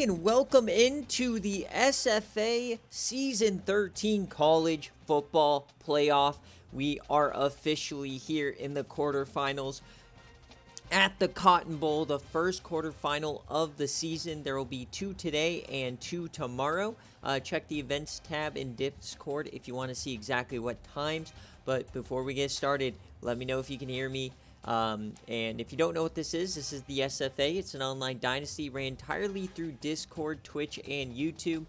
and welcome into the SFA Season 13 College Football Playoff. We are officially here in the quarterfinals at the Cotton Bowl, the first quarterfinal of the season. There will be 2 today and 2 tomorrow. Check the events tab in Discord if you want to see exactly what times. But before we get started, let me know if you can hear me. And if you don't know what this is the SFA. It's an online dynasty ran entirely through Discord, Twitch, and YouTube.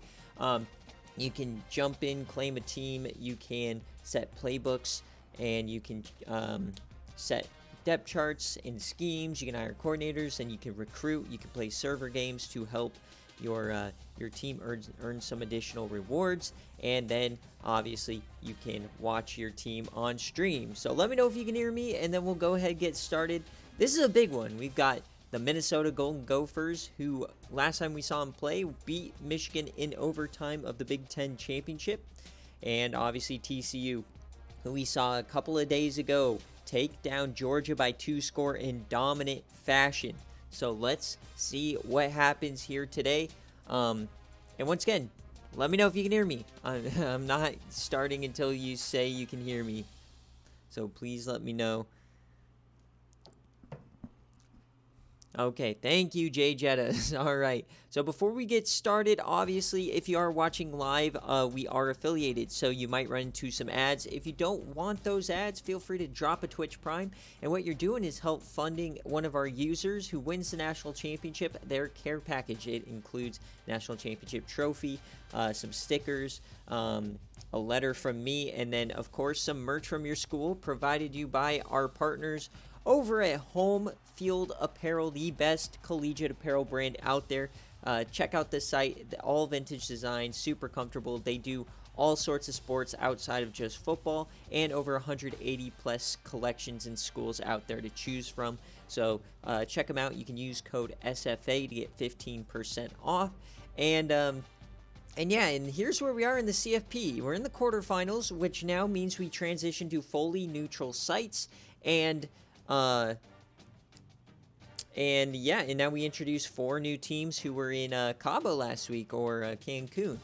You can jump in, claim a team, you can set playbooks, and you can set depth charts and schemes. You can hire coordinators, and you can recruit. You can play server games to help your team earn some additional rewards, and then obviously you can watch your team on stream. So let me know if you can hear me, and then we'll go ahead and get started. This is a big one. We've got the Minnesota Golden Gophers, who last time we saw them play beat Michigan in overtime of the Big Ten Championship, and obviously TCU, who we saw a couple of days ago take down Georgia by 2 score in dominant fashion. So let's see what happens here today. And once again, let me know if you can hear me. I'm not starting until you say you can hear me. So please let me know. Okay, thank you, Jay Jetta. All right. So before we get started, obviously, if you are watching live, we are affiliated, so you might run into some ads. If you don't want those ads, feel free to drop a Twitch Prime. And what you're doing is help funding one of our users who wins the national championship, their care package. It includes national championship trophy, some stickers, a letter from me, and then, of course, some merch from your school provided you by our partners over at Home Field Apparel, the best collegiate apparel brand out there. Check out this site, all vintage design, super comfortable. They do all sorts of sports outside of just football, and over 180 plus collections and schools out there to choose from. So check them out. You can use code SFA to get 15% off. And yeah, and here's where we are in the CFP. We're in the quarterfinals, which now means we transition to fully neutral sites. And yeah, and now we introduce 4 new teams who were in Cabo last week, or Cancun.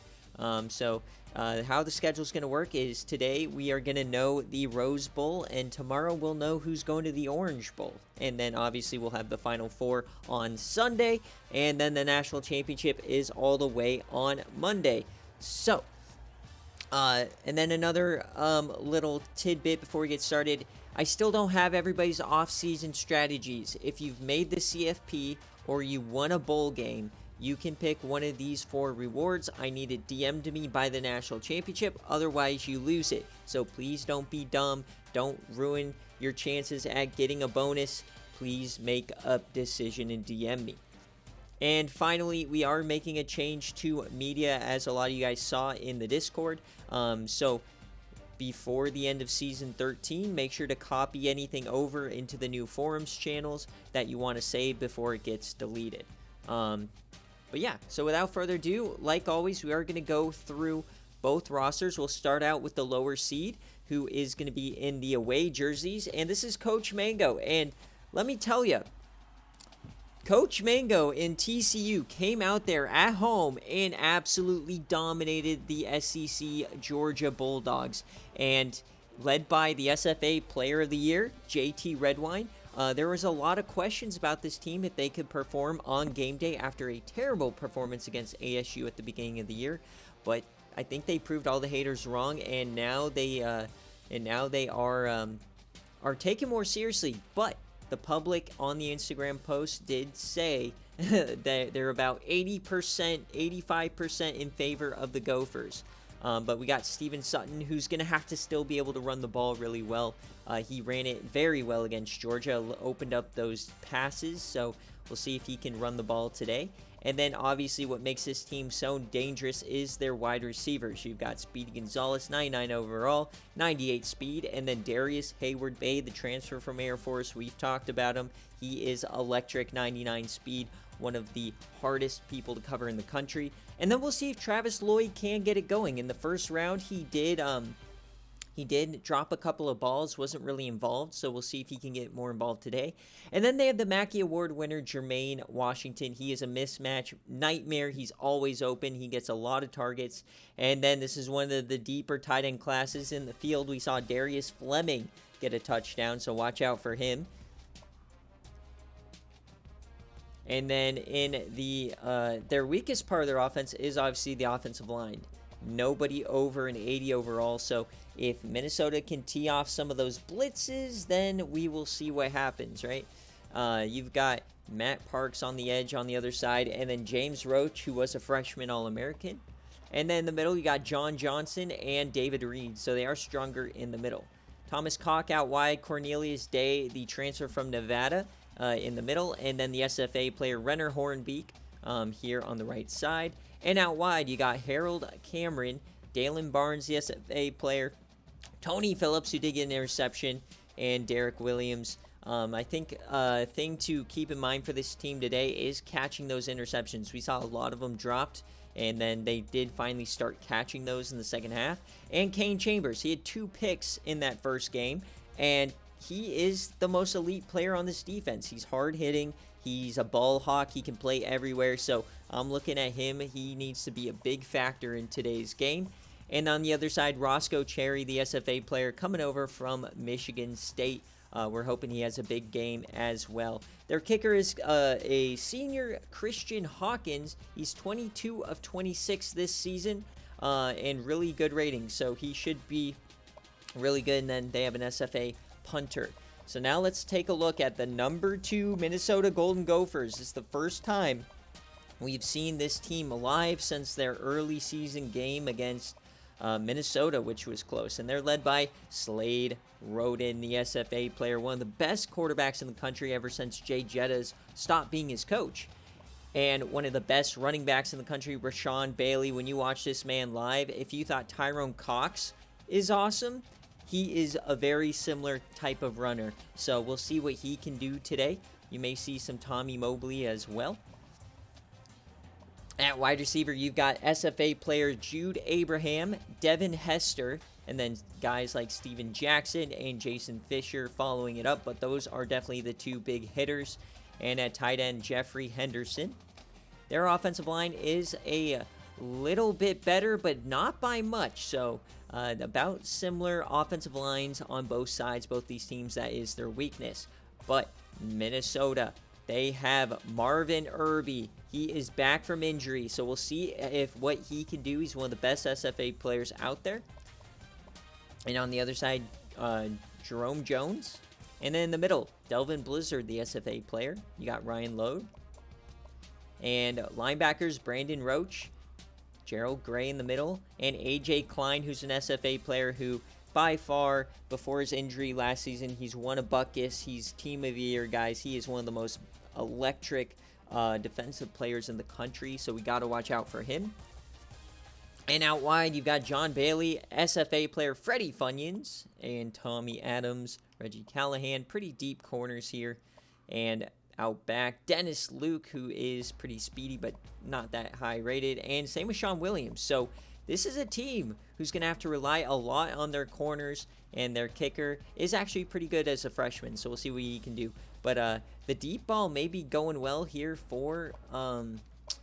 So how the schedule is going to work is today we are going to know the Rose Bowl, and tomorrow we'll know who's going to the Orange Bowl. And then obviously we'll have the Final 4 on Sunday, and then the National Championship is all the way on Monday. So, and then another little tidbit before we get started. I still don't have everybody's off-season strategies. If you've made the CFP or you won a bowl game, you can pick one of these 4 rewards. I need it DM'd to me by the national championship, otherwise you lose it. So please don't be dumb. Don't ruin your chances at getting a bonus. Please make a decision and DM me. And finally, we are making a change to media, as a lot of you guys saw in the Discord. So before the end of Season 13, make sure to copy anything over into the new forums channels that you want to save before it gets deleted. But yeah, so without further ado, like always, we are going to go through both rosters. We'll start out with the lower seed, who is going to be in the away jerseys. And this is Coach Mango. And let me tell you, Coach Mango in TCU came out there at home and absolutely dominated the SEC Georgia Bulldogs. And led by the SFA Player of the Year, JT Redwine, there was a lot of questions about this team if they could perform on game day after a terrible performance against ASU at the beginning of the year. But I think they proved all the haters wrong, and now they are taken more seriously. But the public on the Instagram post did say that they're about 80%, 85% in favor of the Gophers. But we got Steven Sutton, who's going to have to still be able to run the ball really well. He ran it very well against Georgia, opened up those passes, so we'll see if he can run the ball today. And then obviously what makes this team so dangerous is their wide receivers. You've got Speedy Gonzalez, 99 overall, 98 speed, and then Darius Hayward-Bay, the transfer from Air Force. We've talked about him. He is electric, 99 speed, one of the hardest people to cover in the country. And then we'll see if Travis Lloyd can get it going. In the first round, he did He did drop a couple of balls, wasn't really involved, so we'll see if he can get more involved today. And then they have the Mackey Award winner, Jermaine Washington. He is a mismatch nightmare. He's always open. He gets a lot of targets. And then this is one of the deeper tight end classes in the field. We saw Darius Fleming get a touchdown, so watch out for him. And then in the their weakest part of their offense is obviously the offensive line. Nobody over an 80 overall, so if Minnesota can tee off some of those blitzes, then we will see what happens, right? You've got Matt Parks on the edge on the other side, and then James Roach, who was a freshman All-American. And then in the middle, you got John Johnson and David Reed, so they are stronger in the middle. Thomas Koch out wide, Cornelius Day, the transfer from Nevada, in the middle, and then the SFA player Renner Hornbeek here on the right side. And out wide, you got Harold Cameron, Dalen Barnes, the SFA player, Tony Phillips, who did get an interception, and Derek Williams. I think a thing to keep in mind for this team today is catching those interceptions. We saw a lot of them dropped, and then they did finally start catching those in the second half. And Kane Chambers, he had 2 picks in that first game, and he is the most elite player on this defense. He's hard-hitting. He's a ball hawk. He can play everywhere. So I'm looking at him. He needs to be a big factor in today's game. And on the other side, Roscoe Cherry, the SFA player, coming over from Michigan State. We're hoping he has a big game as well. Their kicker is a senior, Christian Hawkins. He's 22 of 26 this season and really good ratings. So he should be really good. And then they have an SFA punter. So now let's take a look at the number 2 Minnesota Golden Gophers. It's the first time we've seen this team alive since their early season game against Minnesota, which was close. And they're led by Slade Roden, the SFA player, one of the best quarterbacks in the country ever since Jay Jettas stopped being his coach. And one of the best running backs in the country, Rashawn Bailey. When you watch this man live, if you thought Tyrone Cox is awesome, he is a very similar type of runner. So we'll see what he can do today. You may see some Tommy Mobley as well. At wide receiver, you've got SFA player Jude Abraham, Devin Hester, and then guys like Steven Jackson and Jason Fisher following it up. But those are definitely the 2 big hitters. And at tight end, Jeffrey Henderson. Their offensive line is a little bit better, but not by much. So about similar offensive lines on both sides, both these teams. That is their weakness. But Minnesota, they have Marvin Irby. He is back from injury, so we'll see if what he can do. He's one of the best SFA players out there. And on the other side, Jerome Jones. And then in the middle, Delvin Blizzard, the SFA player. You got Ryan Lowe. And linebackers, Brandon Roach, Gerald Gray in the middle, and A.J. Klein, who's an SFA player who, by far, before his injury last season, he's won a Buckus. He's Team of the Year, guys. He is one of the most electric defensive players in the country, so we got to watch out for him. And out wide, you've got John Bailey, SFA player Freddie Funyuns, and Tommy Adams, Reggie Callahan. Pretty deep corners here. And out back, Dennis Luke, who is pretty speedy but not that high rated, and same with Sean Williams. So this is a team who's going to have to rely a lot on their corners, and their kicker is actually pretty good as a freshman, so we'll see what he can do. But the deep ball may be going well here for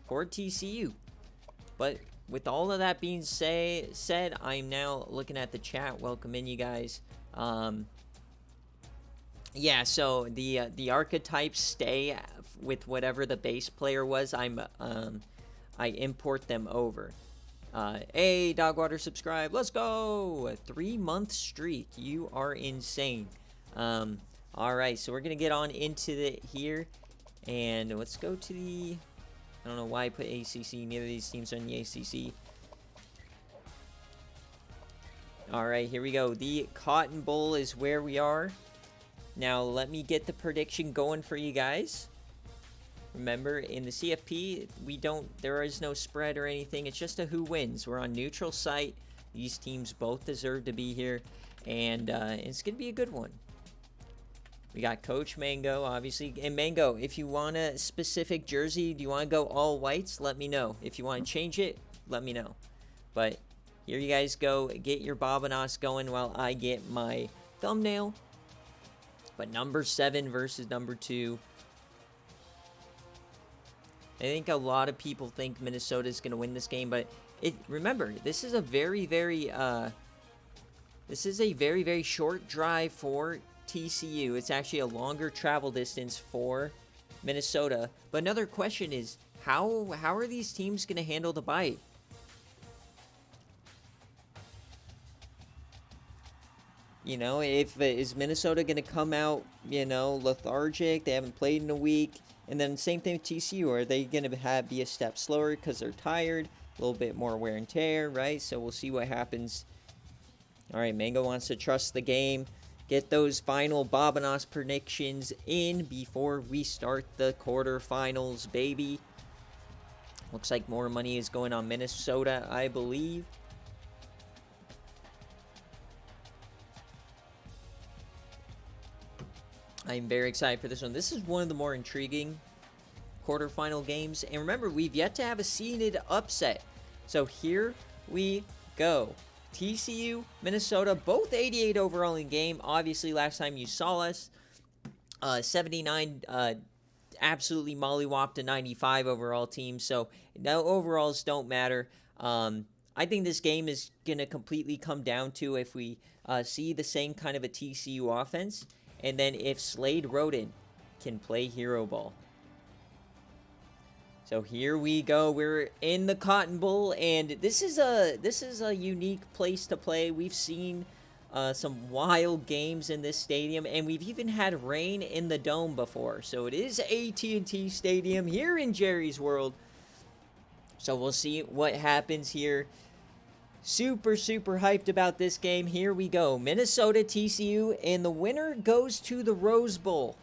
TCU. But with all of that being said, I'm now looking at the chat. Welcome in, you guys. Yeah, so the archetypes stay with whatever the base player was. I import them over. Hey, Dogwater, subscribe. Let's go. A 3-month streak. You are insane. All right, so we're gonna get on into it here, and let's go to the. I don't know why I put ACC. Neither of these teams are in the ACC. All right, here we go. The Cotton Bowl is where we are. Now, let me get the prediction going for you guys. Remember, in the CFP, there is no spread or anything. It's just a who wins. We're on neutral site. These teams both deserve to be here, and it's going to be a good one. We got Coach Mango, obviously. And Mango, if you want a specific jersey, do you want to go all whites? Let me know. If you want to change it, let me know. But here you guys go. Get your Bobanos going while I get my thumbnail. But number 7 versus number 2. I think a lot of people think Minnesota is going to win this game, but remember, this is a very, very short drive for TCU. It's actually a longer travel distance for Minnesota. But another question is, how are these teams going to handle the bite? You know, is Minnesota going to come out, you know, lethargic? They haven't played in a week. And then same thing with TCU. Are they going to be a step slower because they're tired? A little bit more wear and tear, right? So we'll see what happens. All right, Mango wants to trust the game. Get those final Bobanos predictions in before we start the quarterfinals, baby. Looks like more money is going on Minnesota, I believe. I'm very excited for this one. This is one of the more intriguing quarterfinal games. And remember, we've yet to have a seeded upset. So here we go. TCU, Minnesota, both 88 overall in game. Obviously, last time you saw us, 79 absolutely mollywopped a 95 overall team. So no overalls don't matter. I think this game is going to completely come down to if we see the same kind of a TCU offense. And then if Slade Roden can play hero ball. So here we go. We're in the Cotton Bowl, and this is a unique place to play. We've seen some wild games in this stadium, and we've even had rain in the dome before. So it is AT&T Stadium here in Jerry's World. So we'll see what happens here. Super, super hyped about this game. Here we go. Minnesota, TCU, and the winner goes to the Rose Bowl.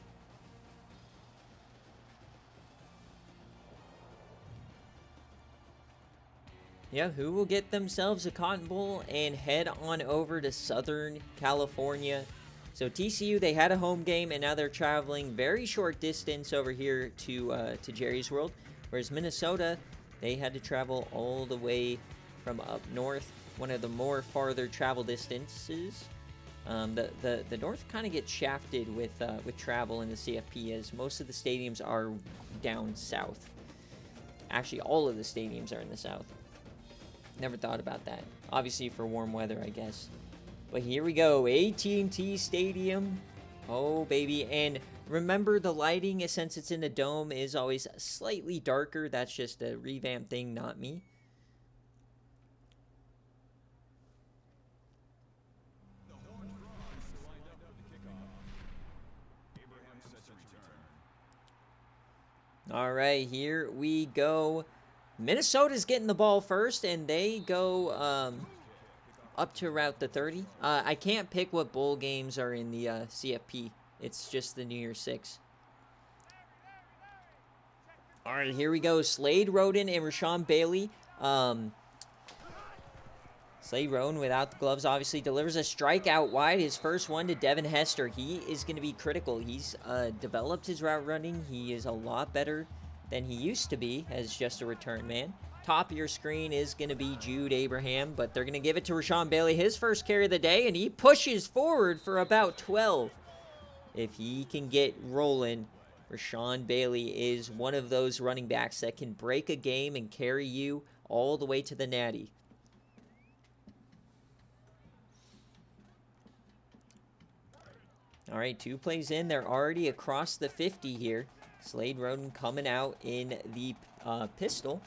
Yeah, who will get themselves a Cotton Bowl and head on over to Southern California. So TCU, they had a home game, and now they're traveling very short distance over here to Jerry's World. Whereas Minnesota, they had to travel all the way from up north, one of the more farther travel distances. The north kind of gets shafted with travel in the CFP, as most of the stadiums are down south. Actually, all of the stadiums are in the south. Never thought about that. Obviously for warm weather, I guess. But here we go, AT&T Stadium. Oh, baby. And remember, the lighting, since it's in a dome, is always slightly darker. That's just a revamp thing, not me. All right, here we go. Minnesota's getting the ball first, and they go up to about the 30. I can't pick what bowl games are in the CFP. It's just the New Year's 6. All right, here we go. Slade Roden and Rashawn Bailey. Slade Roden, without the gloves, obviously delivers a strikeout wide. His first one to Devin Hester. He is going to be critical. He's developed his route running. He is a lot better than he used to be as just a return man. Top of your screen is going to be Jude Abraham, but they're going to give it to Rashawn Bailey, his first carry of the day, and he pushes forward for about 12. If he can get rolling, Rashawn Bailey is one of those running backs that can break a game and carry you all the way to the natty. All right, 2 plays in. They're already across the 50 here. Slade Roden coming out in the pistol.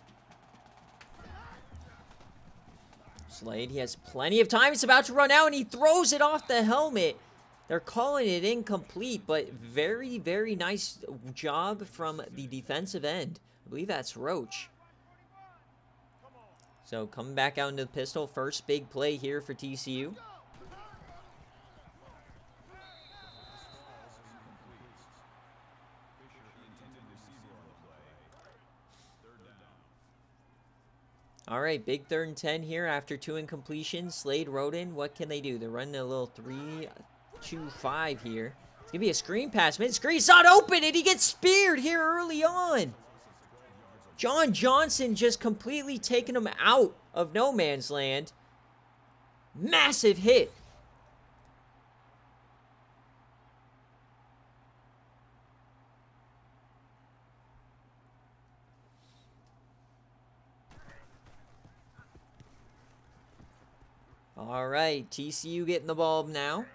Slade, he has plenty of time. He's about to run out, and he throws it off the helmet. They're calling it incomplete, but very, very nice job from the defensive end. I believe that's Roach. So coming back out into the pistol. First big play here for TCU. All right, big 3rd and 10 here after 2 incompletions. Slade Roden, what can they do? They're running a little 3-2-5 here. It's going to be a screen pass. Mid-screen, it's not open, and he gets speared here early on. John Johnson just completely taking him out of no man's land. Massive hit. All right, TCU getting the ball now.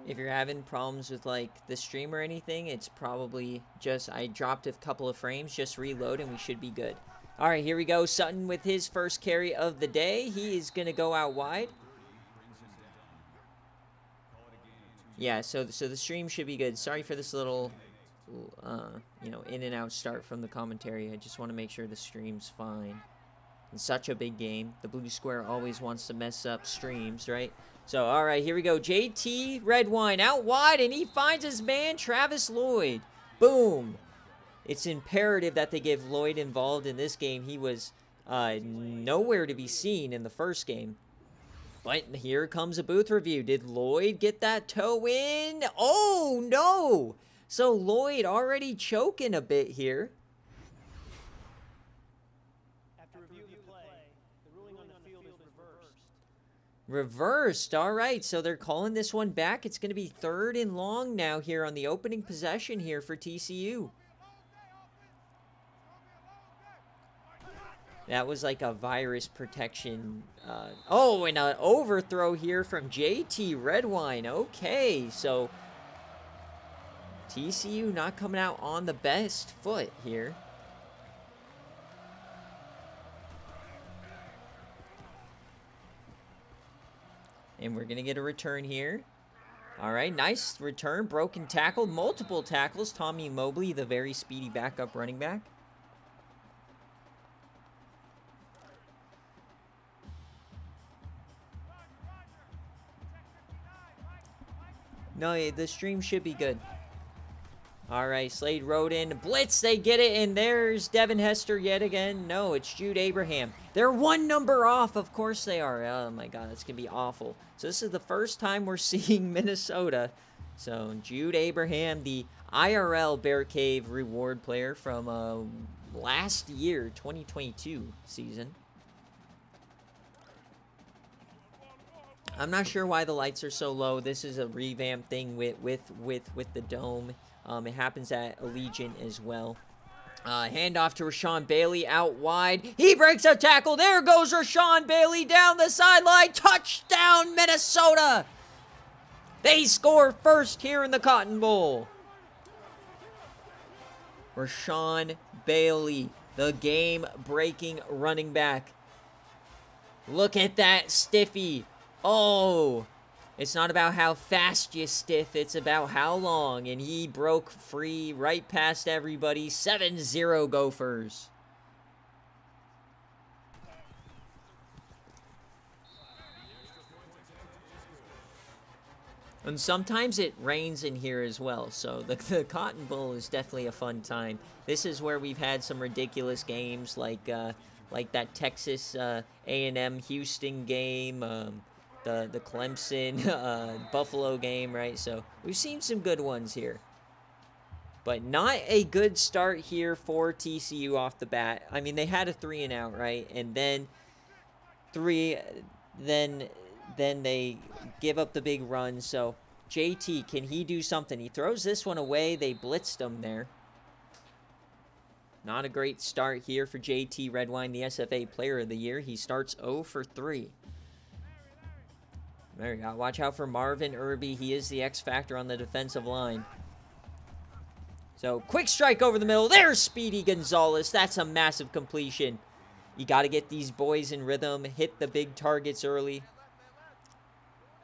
If you're having problems with like the stream or anything, it's probably just I dropped a couple of frames. Just reload and we should be good. All right, here we go. Sutton with his first carry of the day. He is going to go out wide. Yeah, so the stream should be good. Sorry for this little, in and out start from the commentary. I just want to make sure the stream's fine. It's such a big game. The Blue Square always wants to mess up streams, right? So, all right, here we go. JT Redwine out wide, and he finds his man, Travis Lloyd. Boom. It's imperative that they get Lloyd involved in this game. He was nowhere to be seen in the first game. But here comes a booth review. Did Lloyd get that toe in? Oh, no. So Lloyd already choking a bit here. After review of the play, the ruling on the field is reversed. Reversed. All right, so they're calling this one back. It's going to be 3rd and long now here on the opening possession here for TCU. That was like a virus protection. Oh, and an overthrow here from JT Redwine. Okay, so TCU not coming out on the best foot here. And we're going to get a return here. All right, nice return. Broken tackle, multiple tackles. Tommy Mobley, the very speedy backup running back. No, the stream should be good. All right, Slade rode in. Blitz, they get it, and there's Devin Hester yet again. No, it's Jude Abraham. They're 1 number off. Of course they are. Oh, my God, that's going to be awful. So this is the first time we're seeing Minnesota. So Jude Abraham, the IRL BearCave reward player from last year, 2022 season. I'm not sure why the lights are so low. This is a revamp thing with the dome. It happens at Allegiant as well. Handoff to Rashawn Bailey out wide. He breaks a tackle. There goes Rashawn Bailey down the sideline. Touchdown, Minnesota! They score first here in the Cotton Bowl. Rashawn Bailey, the game-breaking running back. Look at that stiffy. Oh, it's not about how fast you stiff, it's about how long. And he broke free right past everybody. 7-0 Gophers. And sometimes it rains in here as well, so the Cotton Bowl is definitely a fun time. This is where we've had some ridiculous games like that Texas A&M Houston game, the Clemson Buffalo game, right? So we've seen some good ones here. But not a good start here for TCU off the bat. I mean, they had a 3-and-out, right? And then then they give up the big run. So JT, can he do something? He throws this one away. They blitzed him there. Not a great start here for JT Redwine, the SFA Player of the Year. He starts 0 for 3. There you go. Watch out for Marvin Irby. He is the X factor on the defensive line. So, quick strike over the middle. There's Speedy Gonzalez. That's a massive completion. You got to get these boys in rhythm. Hit the big targets early.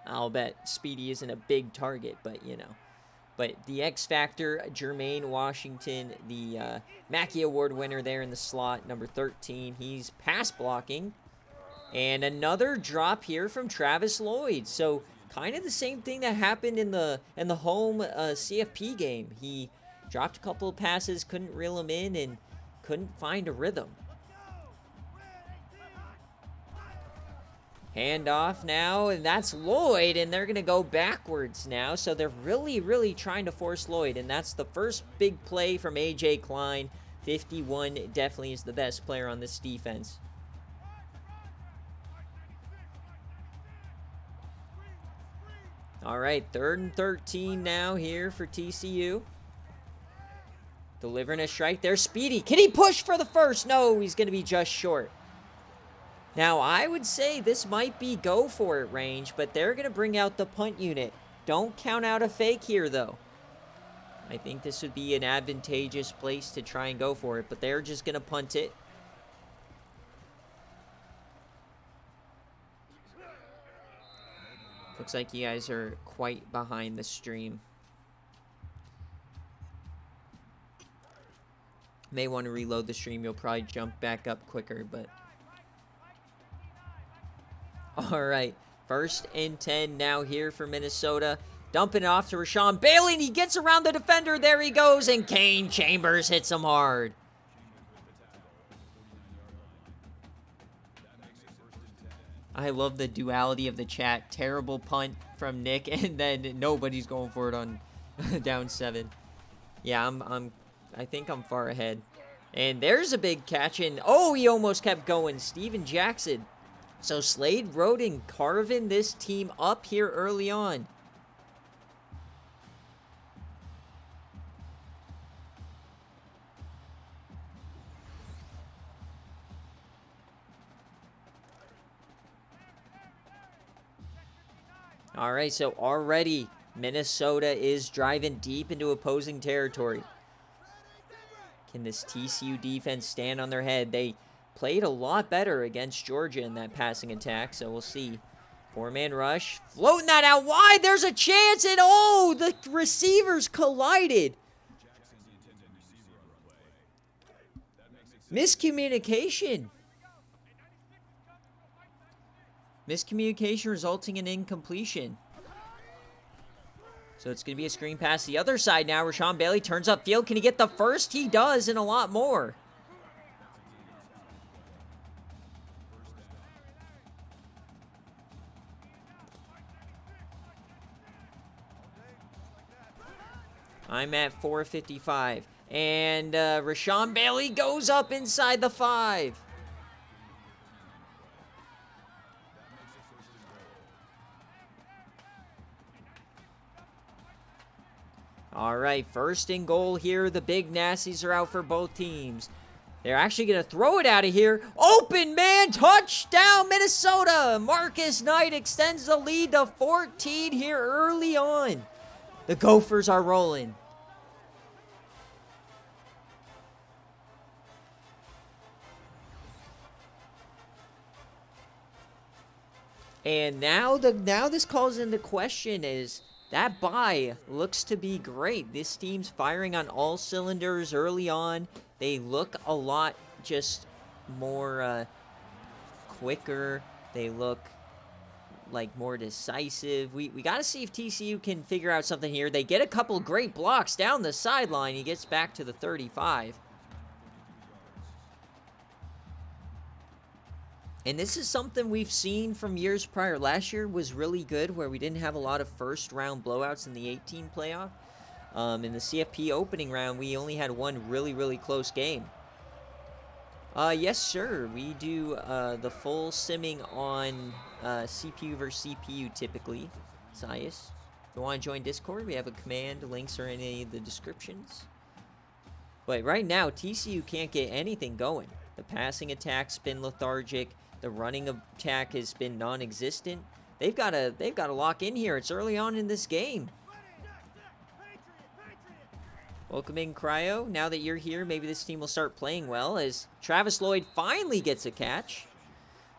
I'll bet Speedy isn't a big target, but, you know. But the X Factor, Jermaine Washington, the Mackey Award winner there in the slot, number 13. He's pass blocking. And another drop here from Travis Lloyd. So kind of the same thing that happened in the home CFP game. He dropped a couple of passes, couldn't reel them in, and couldn't find a rhythm. Handoff now, and that's Lloyd, and they're going to go backwards now. So they're really, really trying to force Lloyd, and that's the first big play from A.J. Klein. 51 definitely is the best player on this defense. All right, 3rd and 13 now here for TCU. Delivering a strike there. Speedy. Can he push for the first? No, he's going to be just short. Now, I would say this might be go for it range, but they're going to bring out the punt unit. Don't count out a fake here, though. I think this would be an advantageous place to try and go for it, but they're just going to punt it. Looks like you guys are quite behind the stream. May want to reload the stream. You'll probably jump back up quicker, but... All right, 1st and 10 now here for Minnesota. Dumping it off to Rashawn Bailey, and he gets around the defender. There he goes, and Kane Chambers hits him hard. I love the duality of the chat. Terrible punt from Nick, and then nobody's going for it on down 7. Yeah, I think I'm far ahead. And there's a big catch, and oh, he almost kept going. Steven Jackson. So Slade, Roden, carving this team up here early on. All right, so already Minnesota is driving deep into opposing territory. Can this TCU defense stand on their head? They played a lot better against Georgia in that passing attack, so we'll see. 4-man rush. Floating that out wide. There's a chance, and oh, the receivers collided. Miscommunication. Miscommunication resulting in incompletion. So it's going to be a screen pass the other side now. Rashawn Bailey turns upfield. Can he get the first? He does, and a lot more. I'm at 4:55. And Rashawn Bailey goes up inside the 5. All right, 1st and goal here. The big Nasties are out for both teams. They're actually going to throw it out of here. Open man, touchdown, Minnesota. Marcus Knight extends the lead to 14 here early on. The Gophers are rolling. And now this calls into question is that bye looks to be great. This team's firing on all cylinders early on. They look a lot just more quicker. They look like more decisive. We got to see if TCU can figure out something here. They get a couple great blocks down the sideline. He gets back to the 35. And this is something we've seen from years prior. Last year was really good where we didn't have a lot of first-round blowouts in the 18 playoff. In the CFP opening round, we only had one really, really close game. Yes, sir. We do the full simming on CPU versus CPU typically. Sias. If you want to join Discord, we have a command. Links are in any of the descriptions. But right now, TCU can't get anything going. The passing attack's been lethargic. The running attack has been non-existent. They've got to lock in here. It's early on in this game. Welcome in, Cryo. Now that you're here, maybe this team will start playing well as Travis Lloyd finally gets a catch.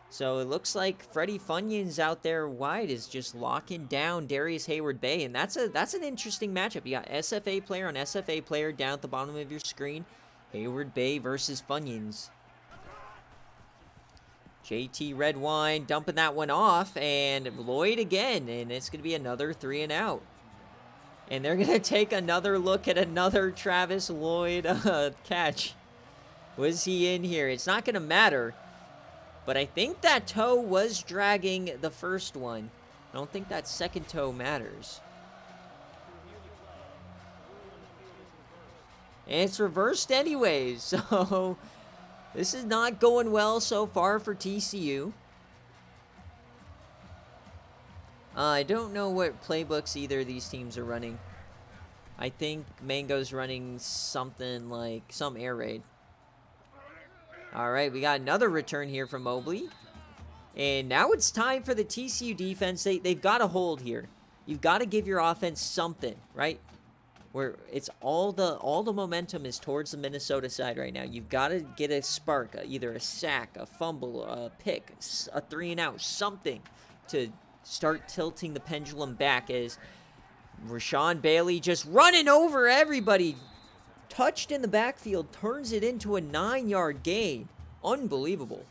So it looks like Freddie Funyuns out there wide is just locking down Darius Hayward-Bay, and that's an interesting matchup. You got SFA player on SFA player down at the bottom of your screen. Hayward-Bay versus Funyuns. JT Redwine dumping that one off, and Lloyd again, and it's going to be another 3 and out. And they're going to take another look at another Travis Lloyd catch. Was he in here? It's not going to matter, But I think that toe was dragging the first one. I don't think that second toe matters. And it's reversed anyways, so this is not going well so far for TCU. I don't know what playbooks either of these teams are running. I think Mango's running something like some air raid. All right, we got another return here from Mobley. And now it's time for the TCU defense. They've got a hold here. You've got to give your offense something, right? Where it's all the momentum is towards the Minnesota side right now. You've got to get a spark, either a sack, a fumble, a pick, a 3-and-out, something to start tilting the pendulum back as Rashawn Bailey just running over everybody. Touched in the backfield, turns it into a 9-yard gain. Unbelievable.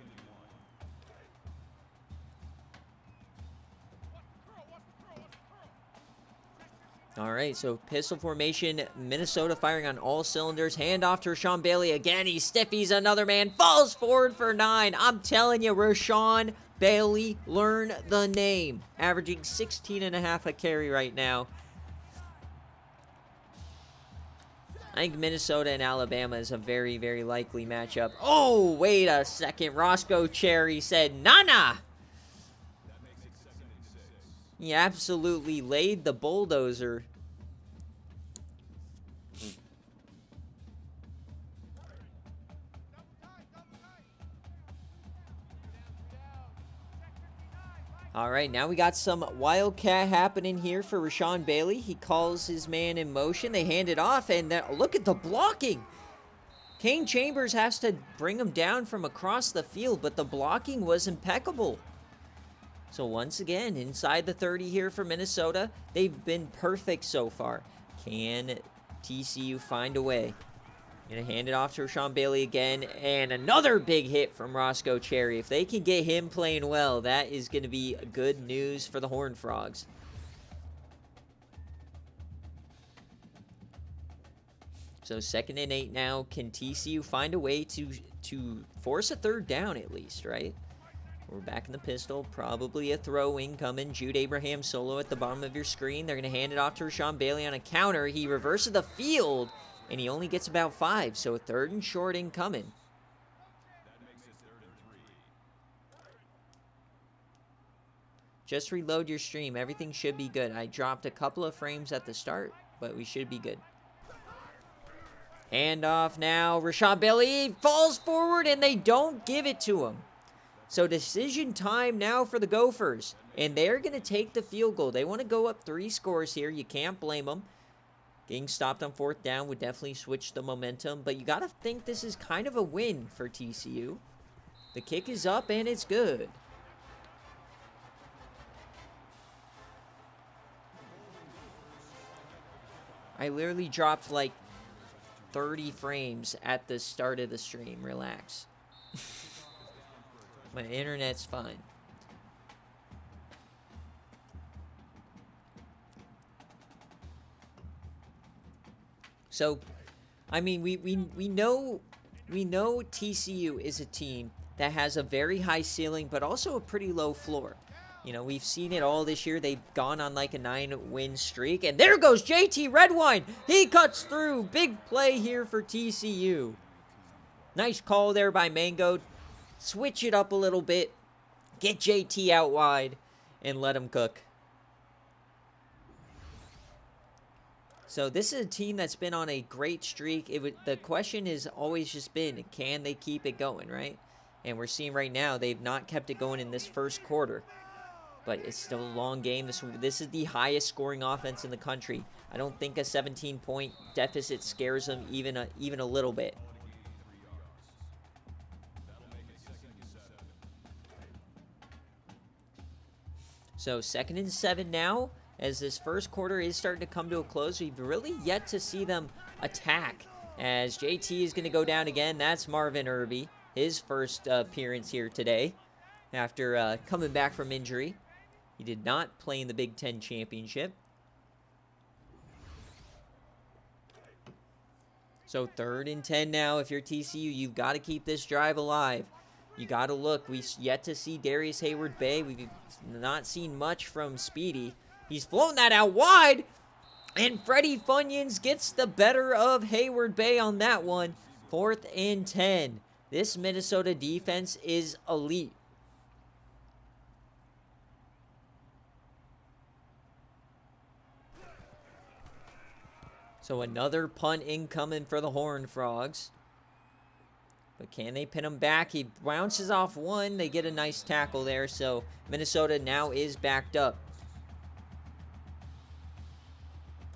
All right, so pistol formation, Minnesota firing on all cylinders. Handoff to Rashawn Bailey again. He stiffies another man, falls forward for 9. I'm telling you, Rashawn Bailey, learn the name. Averaging 16.5 a carry right now. I think Minnesota and Alabama is a very, very likely matchup. Oh, wait a second. Roscoe Cherry said, "Nana." He absolutely laid the bulldozer. All right, now we got some wildcat happening here for Rashawn Bailey. He calls his man in motion. They hand it off, and look at the blocking. Kane Chambers has to bring him down from across the field, but the blocking was impeccable. So once again, inside the 30 here for Minnesota. They've been perfect so far. Can TCU find a way? Gonna hand it off to Rashawn Bailey again, and another big hit from Roscoe Cherry. If they can get him playing well, that is gonna be good news for the Horned Frogs. So 2nd and 8 now. Can TCU find a way to force a 3rd down at least, right? We're back in the pistol. Probably a throw incoming. Jude Abraham solo at the bottom of your screen. They're going to hand it off to Rashawn Bailey on a counter. He reverses the field, and he only gets about 5. So a 3rd and short incoming. Just reload your stream. Everything should be good. I dropped a couple of frames at the start, but we should be good. Hand off now. Rashawn Bailey falls forward, and they don't give it to him. So decision time now for the Gophers. And they're going to take the field goal. They want to go up 3 scores here. You can't blame them. Getting stopped on 4th down would definitely switch the momentum. But you got to think this is kind of a win for TCU. The kick is up and it's good. I literally dropped like 30 frames at the start of the stream. Relax. My internet's fine. So, I mean, we know TCU is a team that has a very high ceiling, but also a pretty low floor. You know, we've seen it all this year. They've gone on like a 9-win streak, and there goes JT Redwine. He cuts through. Big play here for TCU. Nice call there by Mango. Switch it up a little bit. Get JT out wide and let him cook. So this is a team that's been on a great streak. The question has always just been, can they keep it going, right? And we're seeing right now they've not kept it going in this first quarter. But it's still a long game. This is the highest scoring offense in the country. I don't think a 17-point deficit scares them even a little bit. So 2nd and 7 now, as this first quarter is starting to come to a close. We've really yet to see them attack, as JT is going to go down again. That's Marvin Irby, his first appearance here today after coming back from injury. He did not play in the Big Ten Championship. So 3rd and 10 now. If you're TCU, you've got to keep this drive alive. You got to look. We've yet to see Darius Hayward-Bay. We've not seen much from Speedy. He's flown that out wide. And Freddie Funyuns gets the better of Hayward-Bay on that one. 4th and 10. This Minnesota defense is elite. So another punt incoming for the Horned Frogs. But can they pin him back? He bounces off one. They get a nice tackle there. So Minnesota now is backed up.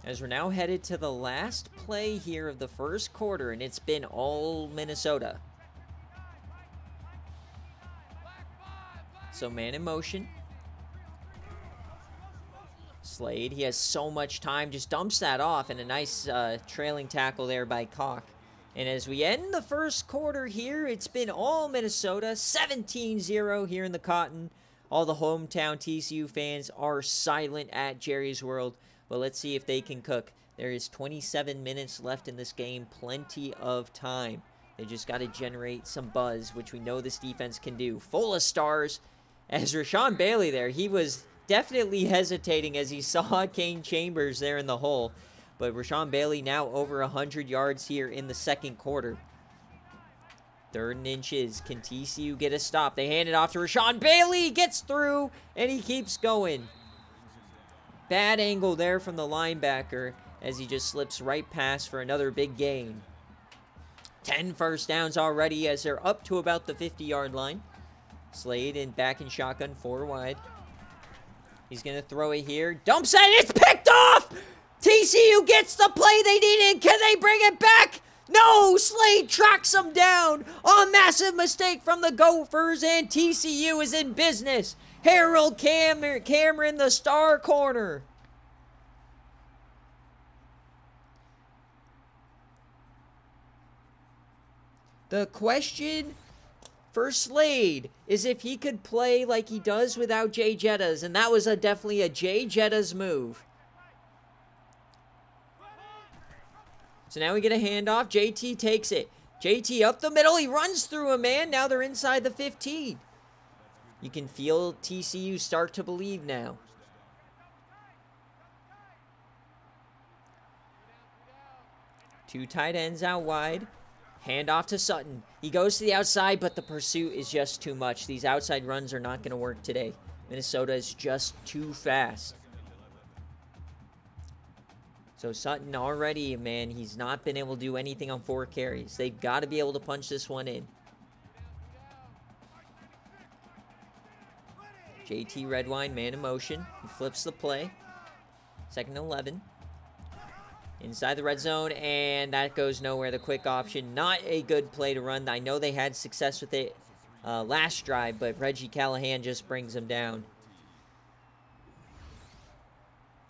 As we're now headed to the last play here of the first quarter. And it's been all Minnesota. So man in motion. Slade, he has so much time. Just dumps that off. And a nice trailing tackle there by Koch. And as we end the first quarter here, it's been all Minnesota, 17-0 here in the Cotton. All the hometown TCU fans are silent at Jerry's World, but let's see if they can cook. There is 27 minutes left in this game, plenty of time. They just got to generate some buzz, which we know this defense can do. Full of stars. As Rashawn Bailey there, he was definitely hesitating as he saw Kane Chambers there in the hole. But Rashawn Bailey now over 100 yards here in the second quarter. 3rd and inches. Can TCU get a stop? They hand it off to Rashawn Bailey. Gets through, and he keeps going. Bad angle there from the linebacker as he just slips right past for another big gain. 10 first downs already as they're up to about the 50-yard line. Slade in back in shotgun, 4 wide. He's going to throw it here. Dumps it. It's picked off! TCU gets the play they needed. Can they bring it back? No! Slade tracks them down. A massive mistake from the Gophers, and TCU is in business. Harold Cameron, the star corner. The question for Slade is if he could play like he does without Jay Jettas, and that was definitely a Jay Jettas move. So now we get a handoff. JT takes it. JT up the middle. He runs through a man. Now they're inside the 15. You can feel TCU start to believe now. Two tight ends out wide. Handoff to Sutton. He goes to the outside, but the pursuit is just too much. These outside runs are not going to work today. Minnesota is just too fast. So Sutton already, man, he's not been able to do anything on 4 carries. They've got to be able to punch this one in. JT Redwine, man in motion. He flips the play. 2nd and 11. Inside the red zone, and that goes nowhere. The quick option, not a good play to run. I know they had success with it last drive, but Reggie Callahan just brings them down.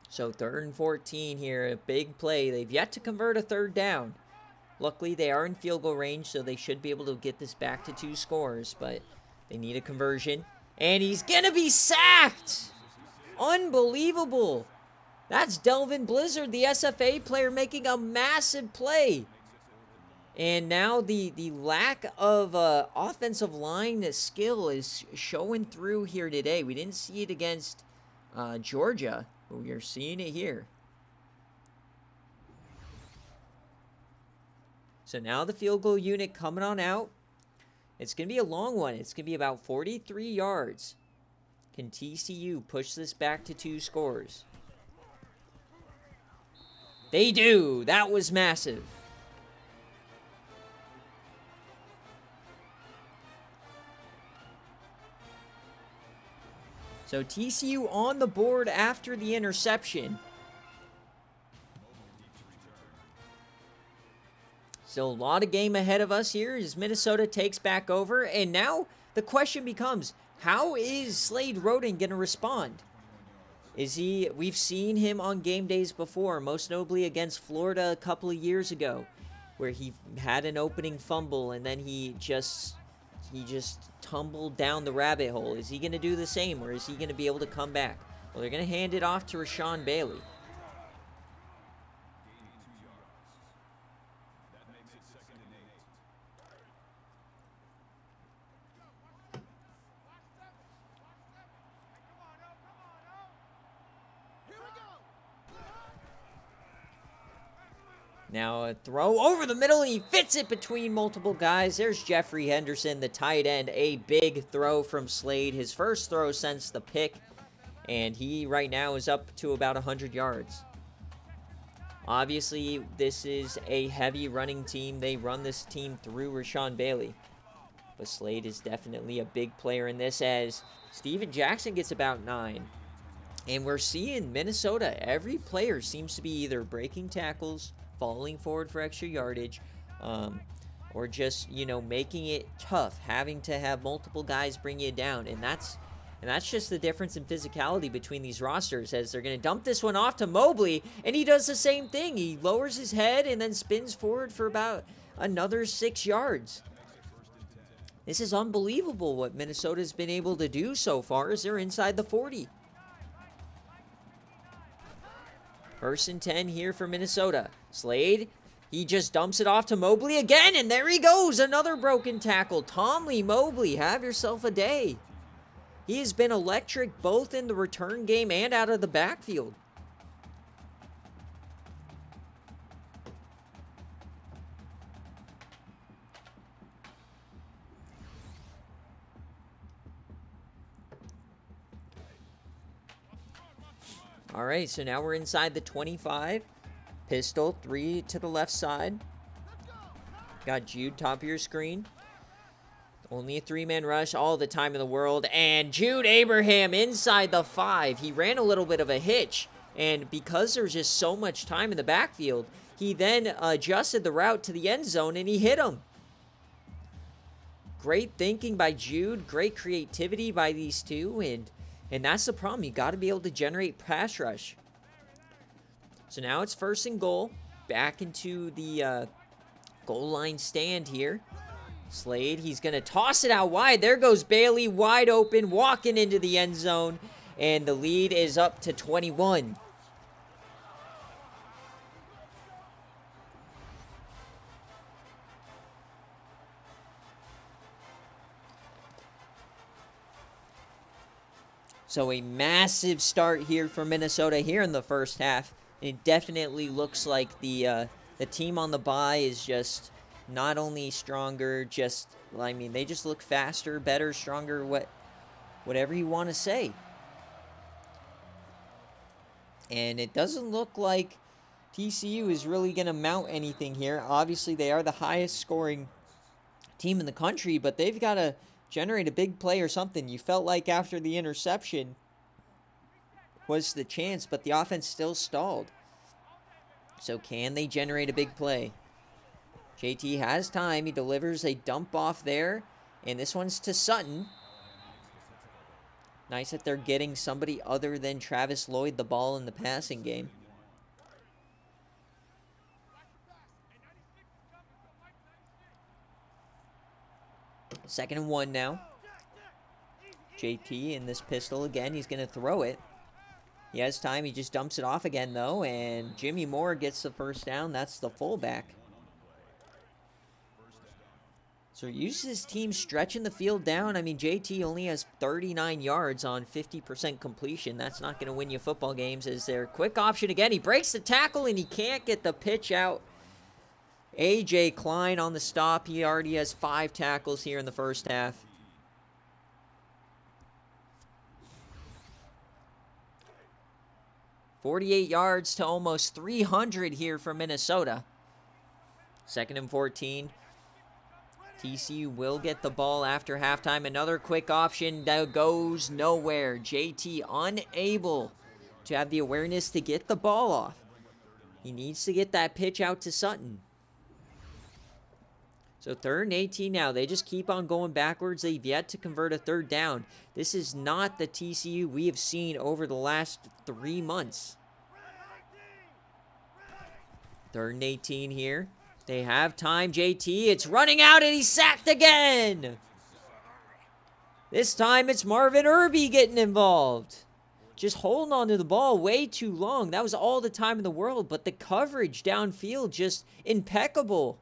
So 3rd and 14 here, a big play. They've yet to convert a 3rd down. Luckily, they are in field goal range, so they should be able to get this back to 2 scores, but they need a conversion. And he's going to be sacked! Unbelievable! That's Delvin Blizzard, the SFA player, making a massive play. And now the lack of offensive line skill is showing through here today. We didn't see it against Georgia, but we are seeing it here. So now the field goal unit coming on out. It's going to be a long one. It's going to be about 43 yards. Can TCU push this back to 2 scores? They do. That was massive. So TCU on the board after the interception. Still a lot of game ahead of us here as Minnesota takes back over. And now the question becomes, how is Slade Roden going to respond? We've seen him on game days before, most notably against Florida a couple of years ago, where he had an opening fumble and then he just tumbled down the rabbit hole. Is he going to do the same, or is he going to be able to come back? Well, they're going to hand it off to Rashawn Bailey. Now a throw over the middle, and he fits it between multiple guys. There's Jeffrey Henderson, the tight end. A big throw from Slade. His first throw since the pick, and he right now is up to about 100 yards. Obviously, this is a heavy running team. They run this team through Rashawn Bailey. But Slade is definitely a big player in this, as Steven Jackson gets about 9. And we're seeing Minnesota, every player seems to be either breaking tackles, falling forward for extra yardage, or just, making it tough, having to have multiple guys bring you down. And that's just the difference in physicality between these rosters, as they're going to dump this one off to Mobley, and he does the same thing. He lowers his head and then spins forward for about another 6 yards. This is unbelievable what Minnesota's been able to do so far, as they're inside the 40. 1st and 10 here for Minnesota. Slade, he just dumps it off to Mobley again, and there he goes. Another broken tackle. Tomley Mobley, have yourself a day. He has been electric both in the return game and out of the backfield. All right, so now we're inside the 25. Pistol, 3 to the left side. Got Jude, top of your screen. Only a 3-man rush, all the time in the world. And Jude Abraham inside the 5. He ran a little bit of a hitch. And because there's just so much time in the backfield, he then adjusted the route to the end zone, and he hit him. Great thinking by Jude. Great creativity by these two. And that's the problem. You got to be able to generate pass rush. So now it's 1st and goal. Back into the goal line stand here. Slade, he's going to toss it out wide. There goes Bailey, wide open, walking into the end zone. And the lead is up to 21. So a massive start here for Minnesota here in the first half. It definitely looks like the team on the bye is just not only stronger, they just look faster, better, stronger, whatever you want to say. And it doesn't look like TCU is really going to mount anything here. Obviously, they are the highest scoring team in the country, but they've got to generate a big play or something. You felt like after the interception was the chance, but the offense still stalled. So can they generate a big play? JT has time. He delivers a dump off there, and this one's to Sutton. Nice that they're getting somebody other than Travis Lloyd the ball in the passing game. Second and 1 now. JT in this pistol again. He's going to throw it. He has time. He just dumps it off again, though. And Jimmy Moore gets the first down. That's the fullback. So he uses his team stretching the field down. I mean, JT only has 39 yards on 50% completion. That's not going to win you football games. Is their quick option again. He breaks the tackle, and he can't get the pitch out. A.J. Klein on the stop. He already has 5 tackles here in the first half. $48 yards to almost 300 here for Minnesota. 2nd and 14. TCU will get the ball after halftime. Another quick option that goes nowhere. JT unable to have the awareness to get the ball off. He needs to get that pitch out to Sutton. So 3rd and 18 now. They just keep on going backwards. They've yet to convert a 3rd down. This is not the TCU we have seen over the last 3 months. 3rd and 18 here. They have time. JT, it's running out, and he's sacked again. This time it's Marvin Irby getting involved. Just holding on to the ball way too long. That was all the time in the world, but the coverage downfield just impeccable.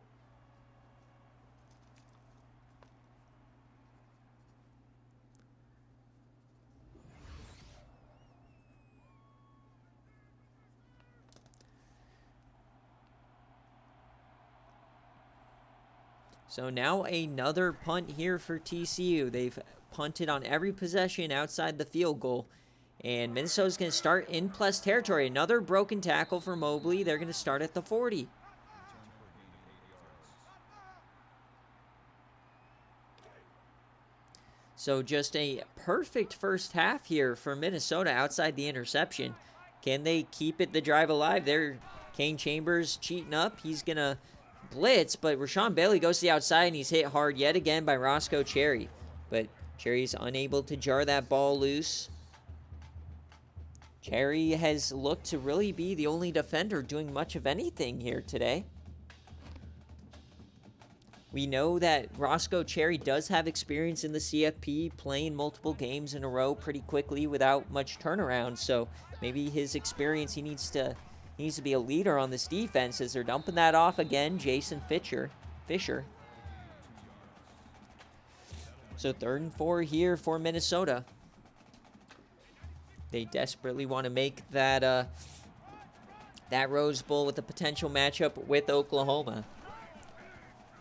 So now another punt here for TCU. They've punted on every possession outside the field goal. And Minnesota's going to start in plus territory. Another broken tackle for Mobley. They're going to start at the 40. So just a perfect first half here for Minnesota outside the interception. Can they keep the drive alive? There, Kane Chambers cheating up. He's going to blitz, but Rashawn Bailey goes to the outside, and he's hit hard yet again by Roscoe Cherry. But Cherry's unable to jar that ball loose. Cherry has looked to really be the only defender doing much of anything here today. We know that Roscoe Cherry does have experience in the CFP, playing multiple games in a row pretty quickly without much turnaround. So maybe his experience, he needs to be a leader on this defense as they're dumping that off again. Jason Fisher. So 3rd and 4 here for Minnesota. They desperately want to make that Rose Bowl with a potential matchup with Oklahoma.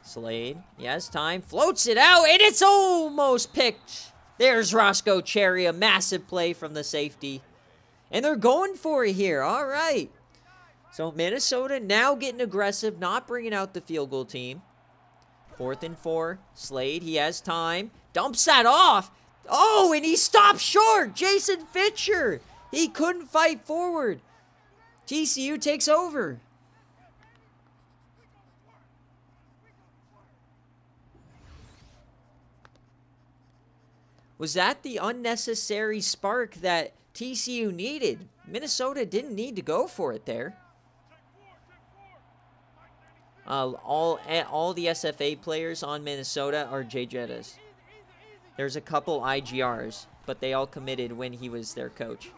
Slade, he has time, floats it out, and it's almost picked. There's Roscoe Cherry, a massive play from the safety. And they're going for it here. All right. So Minnesota now getting aggressive, not bringing out the field goal team. 4th and 4. Slade, he has time. Dumps that off. Oh, and he stopped short. Jason Fisher. He couldn't fight forward. TCU takes over. Was that the unnecessary spark that TCU needed? Minnesota didn't need to go for it there. All the SFA players on Minnesota are Jay Jettas. There's a couple IGRs, but they all committed when he was their coach.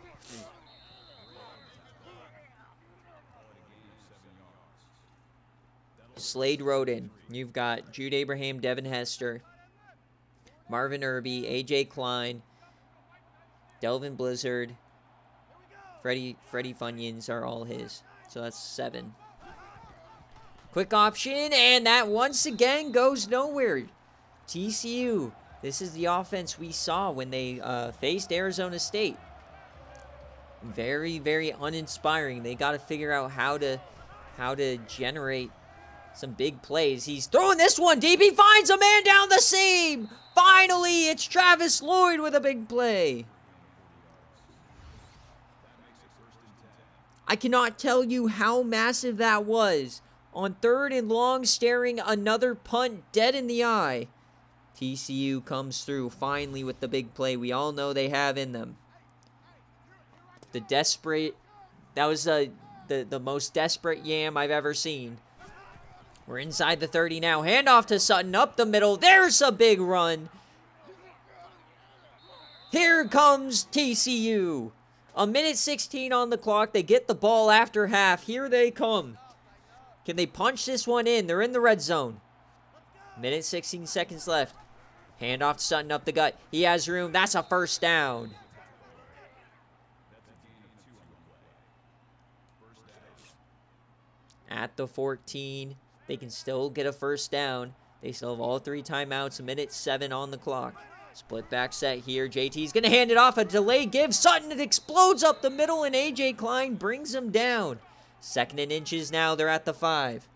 Slade Roden. You've got Jude Abraham, Devin Hester, Marvin Irby, AJ Klein, Delvin Blizzard, Freddie Funyuns are all his. So that's 7. Quick option, and that once again goes nowhere. TCU, this is the offense we saw when they faced Arizona State. Very, very uninspiring. They got to figure out how to generate some big plays. He's throwing this one deep. He finds a man down the seam. Finally, it's Travis Lloyd with a big play. I cannot tell you how massive that was. On 3rd and long, staring another punt dead in the eye. TCU comes through finally with the big play we all know they have in them. That was the most desperate yam I've ever seen. We're inside the 30 now. Handoff to Sutton up the middle. There's a big run. Here comes TCU. 1:16 on the clock. They get the ball after half. Here they come. Can they punch this one in? They're in the red zone. 1:16 seconds left. Handoff to Sutton up the gut. He has room. That's a first down. At the 14. They can still get a first down. They still have all 3 timeouts. 1:07 on the clock. Split back set here. JT's going to hand it off. A delay give. Sutton, it explodes up the middle, and AJ Klein brings him down. 2nd and inches now. They're at the 5.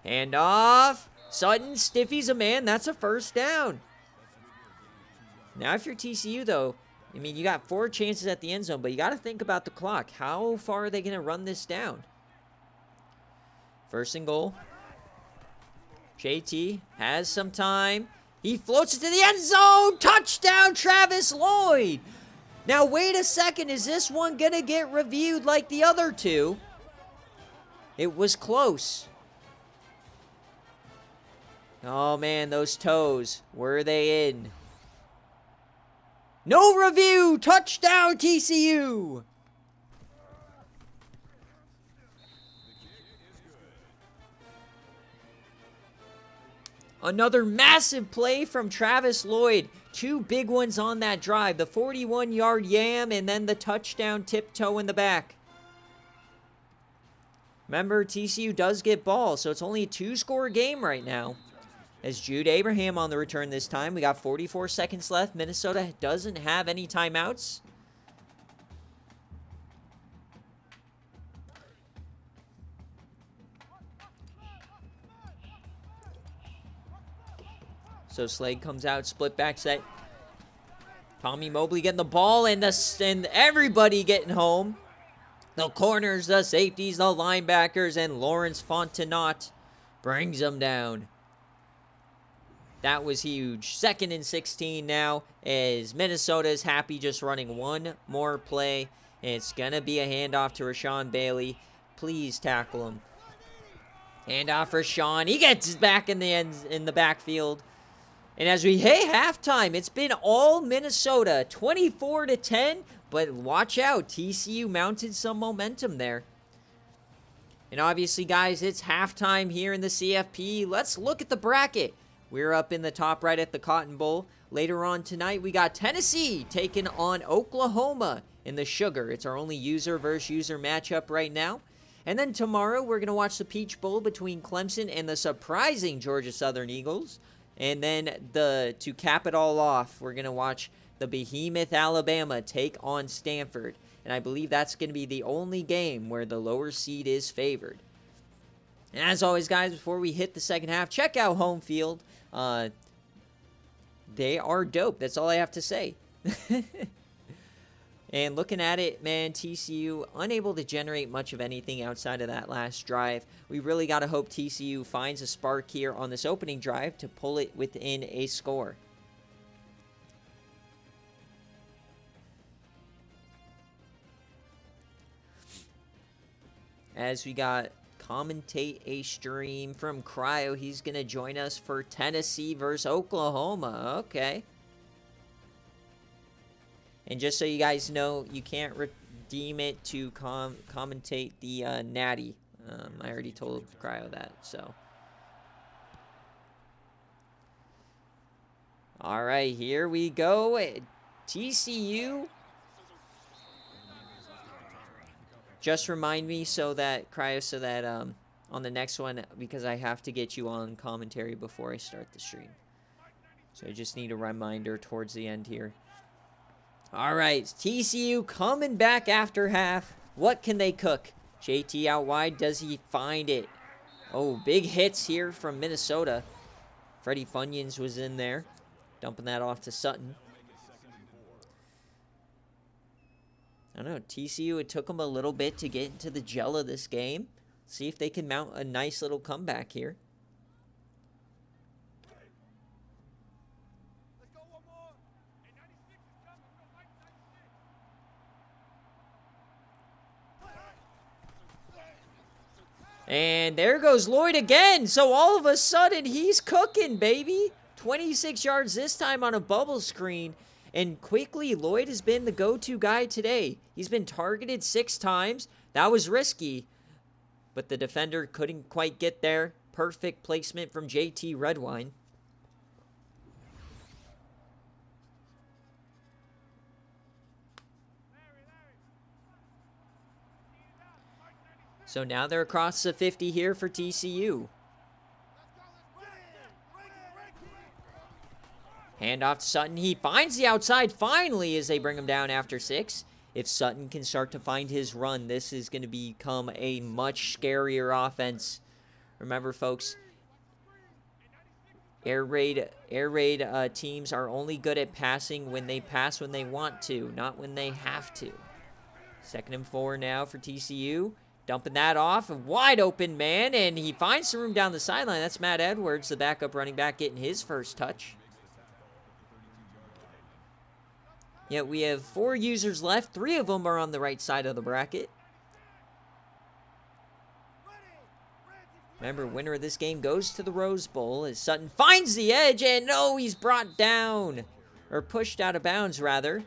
Hand off. Sutton stiffies a man. That's a first down. Now if you're TCU, though, I mean, you got 4 chances at the end zone, but you got to think about the clock. How far are they going to run this down? 1st and goal. JT has some time. He floats it to the end zone. Touchdown, Travis Lloyd. Now, wait a second. Is this one going to get reviewed like the other 2? It was close. Oh, man, those toes. Were they in? No review! Touchdown, TCU! Another massive play from Travis Lloyd. 2 big ones on that drive. The 41-yard yam and then the touchdown tiptoe in the back. Remember, TCU does get ball, so it's only a 2-score game right now. As Jude Abraham on the return this time. We got 44 seconds left. Minnesota doesn't have any timeouts. So Slade comes out, split back set. Tommy Mobley getting the ball, and everybody getting home. The corners, the safeties, the linebackers, and Lawrence Fontenot brings them down. That was huge. 2nd and 16 now, as Minnesota is happy just running one more play. And it's going to be a handoff to Rashawn Bailey. Please tackle him. Handoff for Sean. He gets back in the backfield. And as we hit halftime, it's been all Minnesota, 24-10. But watch out, TCU mounted some momentum there. And obviously, guys, it's halftime here in the CFP. Let's look at the bracket. We're up in the top right at the Cotton Bowl. Later on tonight, we got Tennessee taking on Oklahoma in the Sugar. It's our only user versus user matchup right now. And then tomorrow, we're going to watch the Peach Bowl between Clemson and the surprising Georgia Southern Eagles. And then to cap it all off, we're going to watch the behemoth Alabama take on Stanford. And I believe that's going to be the only game where the lower seed is favored. And as always, guys, before we hit the second half, check out Home Field. They are dope. That's all I have to say. And looking at it, man, TCU unable to generate much of anything outside of that last drive. We really got to hope TCU finds a spark here on this opening drive to pull it within a score. As we got commentate a stream from Cryo. He's going to join us for Tennessee versus Oklahoma. Okay. And just so you guys know, you can't redeem it to commentate the Natty. I already told Cryo that, so. All right, here we go. TCU. Just remind me Cryo, on the next one, because I have to get you on commentary before I start the stream. So I just need a reminder towards the end here. All right, TCU coming back after half. What can they cook? JT out wide. Does he find it? Oh, big hits here from Minnesota. Freddie Funyuns was in there, dumping that off to Sutton. I don't know, TCU, it took them a little bit to get into the gel of this game. See if they can mount a nice little comeback here. And there goes Lloyd again. So all of a sudden, he's cooking, baby. 26 yards this time on a bubble screen. And quickly, Lloyd has been the go-to guy today. He's been targeted 6 times. That was risky, but the defender couldn't quite get there. Perfect placement from JT Redwine. So now they're across the 50 here for TCU. Handoff to Sutton. He finds the outside finally as they bring him down after 6. If Sutton can start to find his run, this is going to become a much scarier offense. Remember, folks, air raid teams are only good at passing when they pass when they want to, not when they have to. 2nd and 4 now for TCU. Dumping that off. A wide open man, and he finds some room down the sideline. That's Matt Edwards, the backup running back, getting his first touch. Yeah, we have 4 users left. 3 of them are on the right side of the bracket. Remember, winner of this game goes to the Rose Bowl as Sutton finds the edge, and no, he's brought down. Or pushed out of bounds, rather.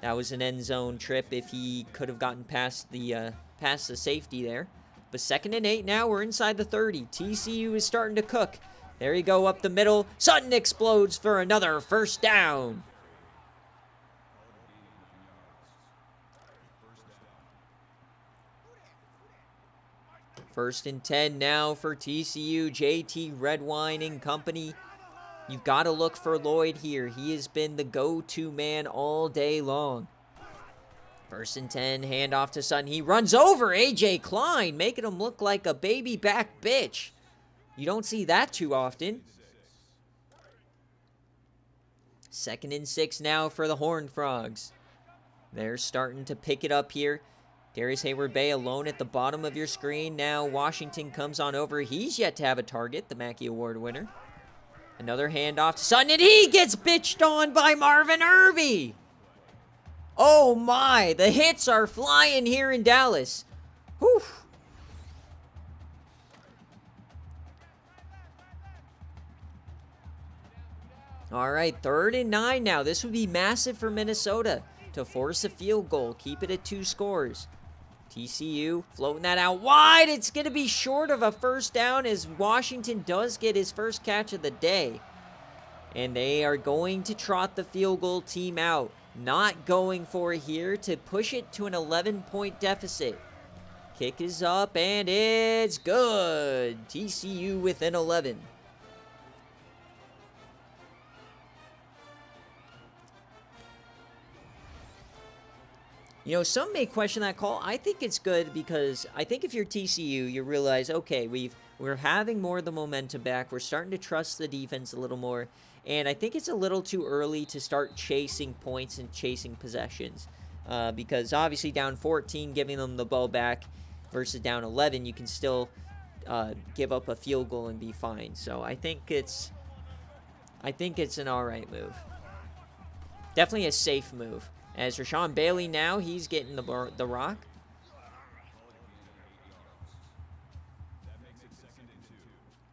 That was an end zone trip if he could have gotten past the safety there. But 2nd and 8 now. We're inside the 30. TCU is starting to cook. There you go up the middle. Sutton explodes for another first down. First and 10 now for TCU. JT Redwine and company. You've got to look for Lloyd here. He has been the go-to man all day long. First and 10, handoff to Sutton. He runs over A.J. Klein, making him look like a baby back bitch. You don't see that too often. Second and 6 now for the Horned Frogs. They're starting to pick it up here. Darius Hayward-Bay alone at the bottom of your screen. Now Washington comes on over. He's yet to have a target, the Mackey Award winner. Another handoff to Sutton, and he gets bitched on by Marvin Irby. Oh my, the hits are flying here in Dallas. Whew. All right, 3rd and 9 now. This would be massive for Minnesota to force a field goal, keep it at 2 scores. TCU floating that out wide. It's going to be short of a first down as Washington does get his first catch of the day. And they are going to trot the field goal team out. Not going for it here to push it to an 11-point deficit. Kick is up, and it's good. TCU within 11. You know, some may question that call. I think it's good because I think if you're TCU, you realize, okay, we're having more of the momentum back. We're starting to trust the defense a little more. And I think it's a little too early to start chasing points and chasing possessions. Because obviously down 14, giving them the ball back versus down 11, you can still give up a field goal and be fine. So I think it's an all right move. Definitely a safe move. As Rashawn Bailey now, he's getting the rock.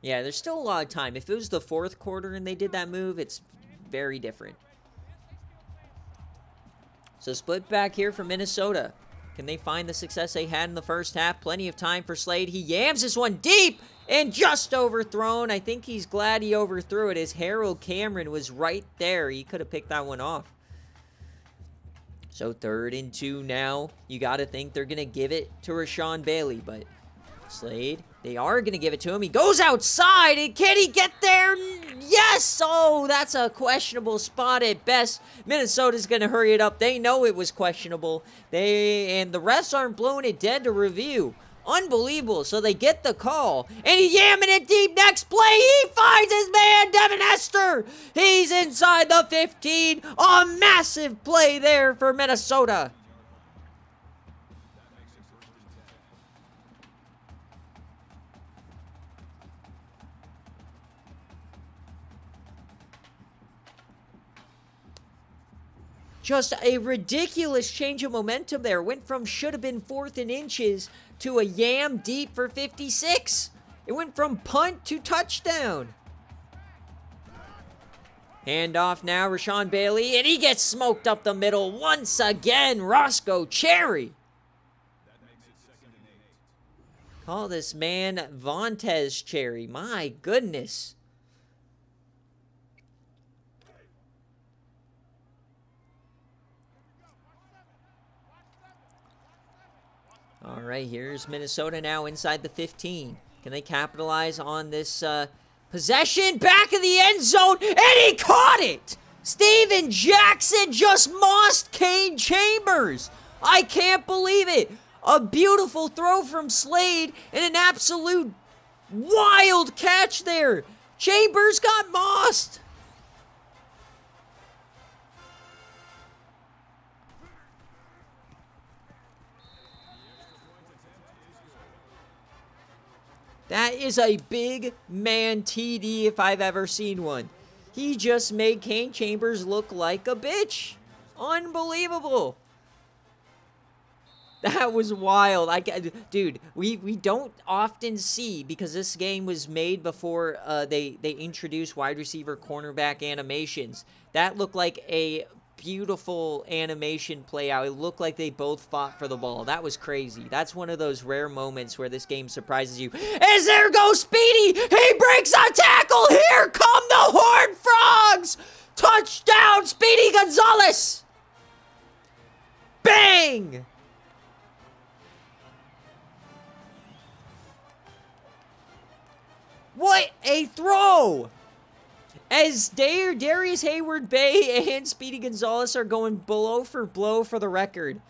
Yeah, there's still a lot of time. If it was the 4th quarter and they did that move, it's very different. So split back here for Minnesota. Can they find the success they had in the first half? Plenty of time for Slade. He yams this one deep and just overthrown. I think he's glad he overthrew it as Harold Cameron was right there. He could have picked that one off. So 3rd and 2 now. You got to think they're going to give it to Rashawn Bailey, but Slade, they are going to give it to him. He goes outside, and can he get there? Yes! Oh, that's a questionable spot at best. Minnesota's going to hurry it up. They know it was questionable. And the refs aren't blowing it dead to review. Unbelievable. So they get the call, and he's yamming it deep. Next play, he finds his man, Devin Hester. He's inside the 15. A massive play there for Minnesota. Just a ridiculous change of momentum there. Went from should have been 4th and inches to a yam deep for 56. It went from punt to touchdown. Handoff now, Rashawn Bailey, and he gets smoked up the middle once again. Roscoe Cherry. Call this man Vontez Cherry. My goodness. All right, here's Minnesota now inside the 15. Can they capitalize on this possession? Back of the end zone, and he caught it! Steven Jackson just mossed Kane Chambers. I can't believe it. A beautiful throw from Slade and an absolute wild catch there. Chambers got mossed. That is a big man TD if I've ever seen one. He just made Kane Chambers look like a bitch. Unbelievable. That was wild. Dude, we don't often see, because this game was made before they introduced wide receiver cornerback animations. That looked like a beautiful animation play out. It looked like they both fought for the ball. That was crazy. That's one of those rare moments where this game surprises you. As there goes Speedy! He breaks a tackle! Here come the Horned Frogs! Touchdown, Speedy Gonzalez! Bang! What a throw! As Darius Hayward-Bay and Speedy Gonzalez are going blow for the record.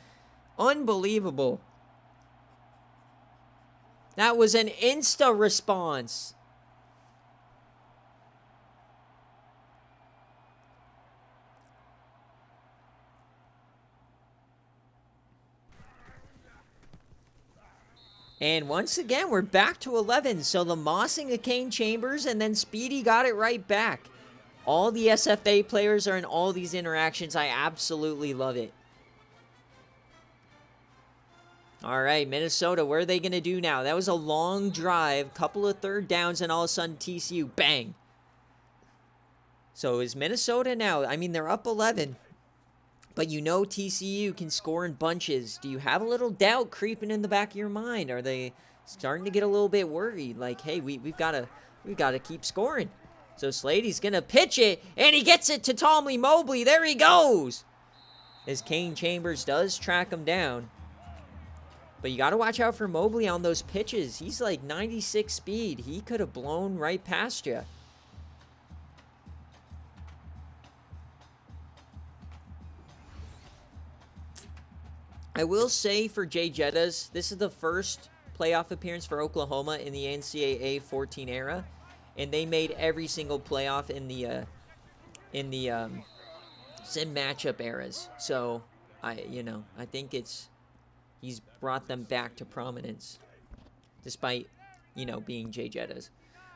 Unbelievable. That was an insta response. And once again, we're back to 11. So the mossing of Kane Chambers, and then Speedy got it right back. All the SFA players are in all these interactions. I absolutely love it. All right, Minnesota, what are they going to do now? That was a long drive, couple of third downs, and all of a sudden TCU, bang. So is Minnesota now, I mean, they're up 11, but you know TCU can score in bunches. Do you have a little doubt creeping in the back of your mind? Are they starting to get a little bit worried? Like, hey, we've got to keep scoring. So Slady's going to pitch it, and he gets it to Tomley Mobley. There he goes. As Kane Chambers does track him down. But you got to watch out for Mobley on those pitches. He's like 96 speed. He could have blown right past you. I will say for Jay Jettas, this is the first playoff appearance for Oklahoma in the NCAA 14 era. And they made every single playoff in the sim matchup eras. So, I think he's brought them back to prominence, despite, being Jay Jettas.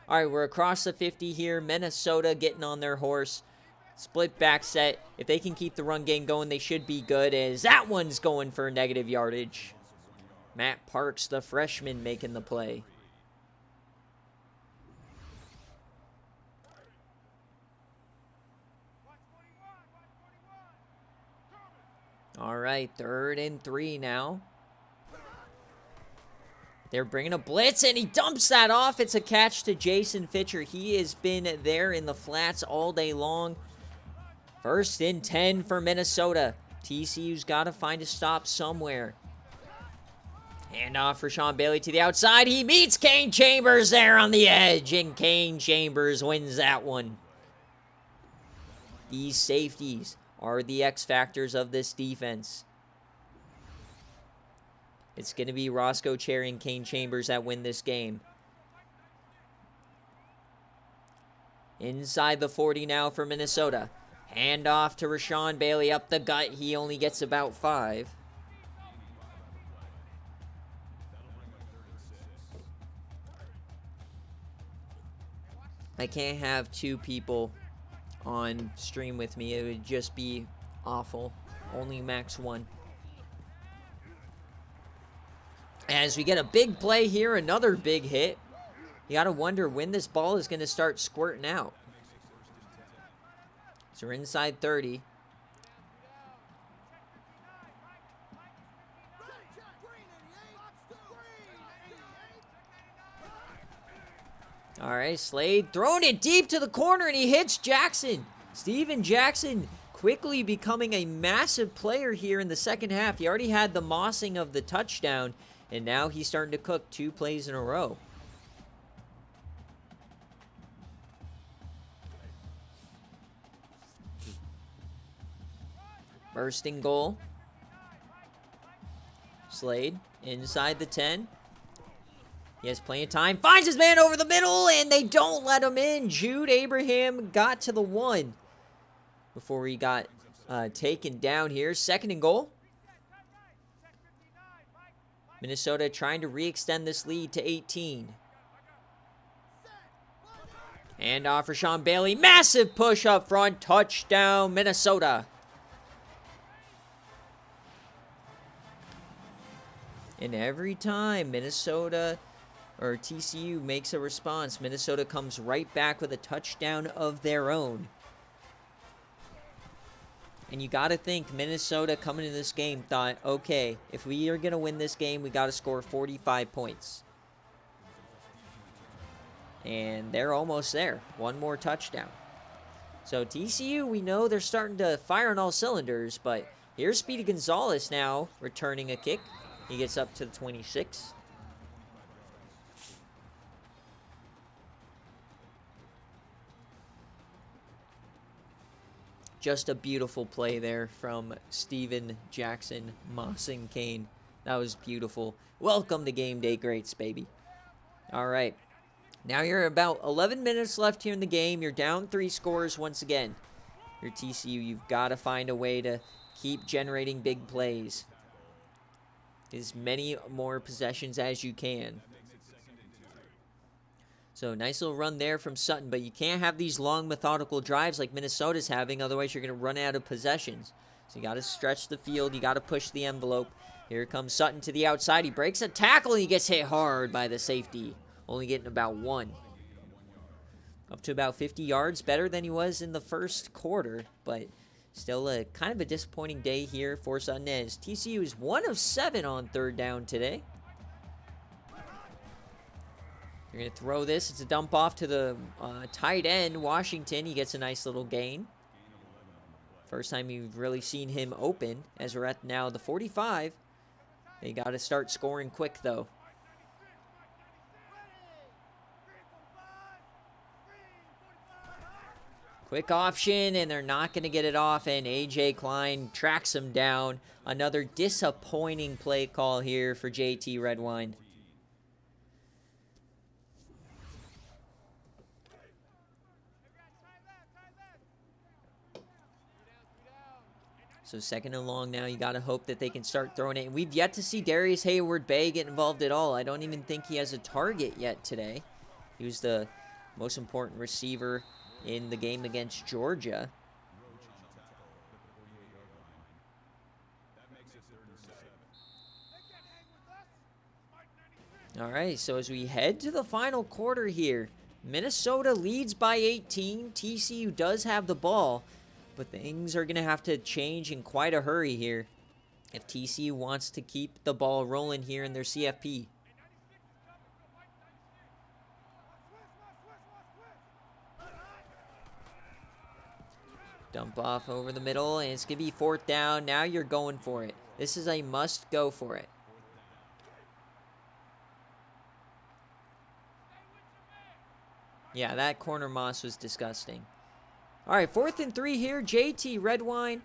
All right, we're across the 50 here. Minnesota getting on their horse. Split back set. If they can keep the run game going, they should be good, as that one's going for negative yardage. Matt Parks, the freshman, making the play. All right, 3rd and 3 now. They're bringing a blitz, and he dumps that off. It's a catch to Jason Fitcher. He has been there in the flats all day long. 1st and 10 for Minnesota. TCU's got to find a stop somewhere. Handoff for Sean Bailey to the outside. He meets Kane Chambers there on the edge, and Kane Chambers wins that one. These safeties are the X factors of this defense. It's going to be Roscoe Cherry and Kane Chambers that win this game. Inside the 40 now for Minnesota. Handoff to Rashawn Bailey up the gut. He only gets about 5. I can't have 2 people on stream with me. It would just be awful. Only max 1. As we get a big play here, another big hit. You got to wonder when this ball is going to start squirting out. So we're inside 30. All right, Slade throwing it deep to the corner, and he hits Jackson. Steven Jackson quickly becoming a massive player here in the second half. He already had the mossing of the touchdown, and now he's starting to cook 2 plays in a row. First and goal. Slade inside the 10. He has plenty of time. Finds his man over the middle, and they don't let him in. Jude Abraham got to the 1 before he got taken down here. 2nd and goal. Minnesota trying to re-extend this lead to 18. And off for Sean Bailey. Massive push up front. Touchdown, Minnesota. And every time Minnesota or TCU makes a response, Minnesota comes right back with a touchdown of their own. And you got to think Minnesota coming into this game thought, okay, if we are going to win this game, we got to score 45 points. And they're almost there. 1 more touchdown. So TCU, we know they're starting to fire on all cylinders, but here's Speedy Gonzalez now returning a kick. He gets up to the 26. Just a beautiful play there from Steven Jackson Mossing Kane. That was beautiful. Welcome to Game Day Greats, baby. All right. Now you're about 11 minutes left here in the game. You're down 3 scores once again. Your TCU, you've got to find a way to keep generating big plays. As many more possessions as you can. So, nice little run there from Sutton, but you can't have these long, methodical drives like Minnesota's having, otherwise you're going to run out of possessions. So, you got to stretch the field, you got to push the envelope. Here comes Sutton to the outside. He breaks a tackle, and he gets hit hard by the safety. Only getting about 1. Up to about 50 yards, better than he was in the first quarter, but still a kind of a disappointing day here for Sutton, as TCU is 1 of 7 on 3rd down today. You're going to throw this. It's a dump off to the tight end, Washington. He gets a nice little gain. First time you've really seen him open, as we're at now the 45. They got to start scoring quick, though. Quick option, and they're not going to get it off, and A.J. Klein tracks him down. Another disappointing play call here for JT Redwine. So 2nd and long now. You got to hope that they can start throwing it. And we've yet to see Darius Hayward-Bay get involved at all. I don't even think he has a target yet today. He was the most important receiver in the game against Georgia. All right, so as we head to the final quarter here, Minnesota leads by 18. TCU does have the ball, but things are going to have to change in quite a hurry here if TCU wants to keep the ball rolling here in their CFP. Dump off over the middle, and it's going to be 4th down. Now you're going for it. This is a must go for it. Yeah, that corner moss was disgusting. All right, 4th and 3 here. JT Redwine.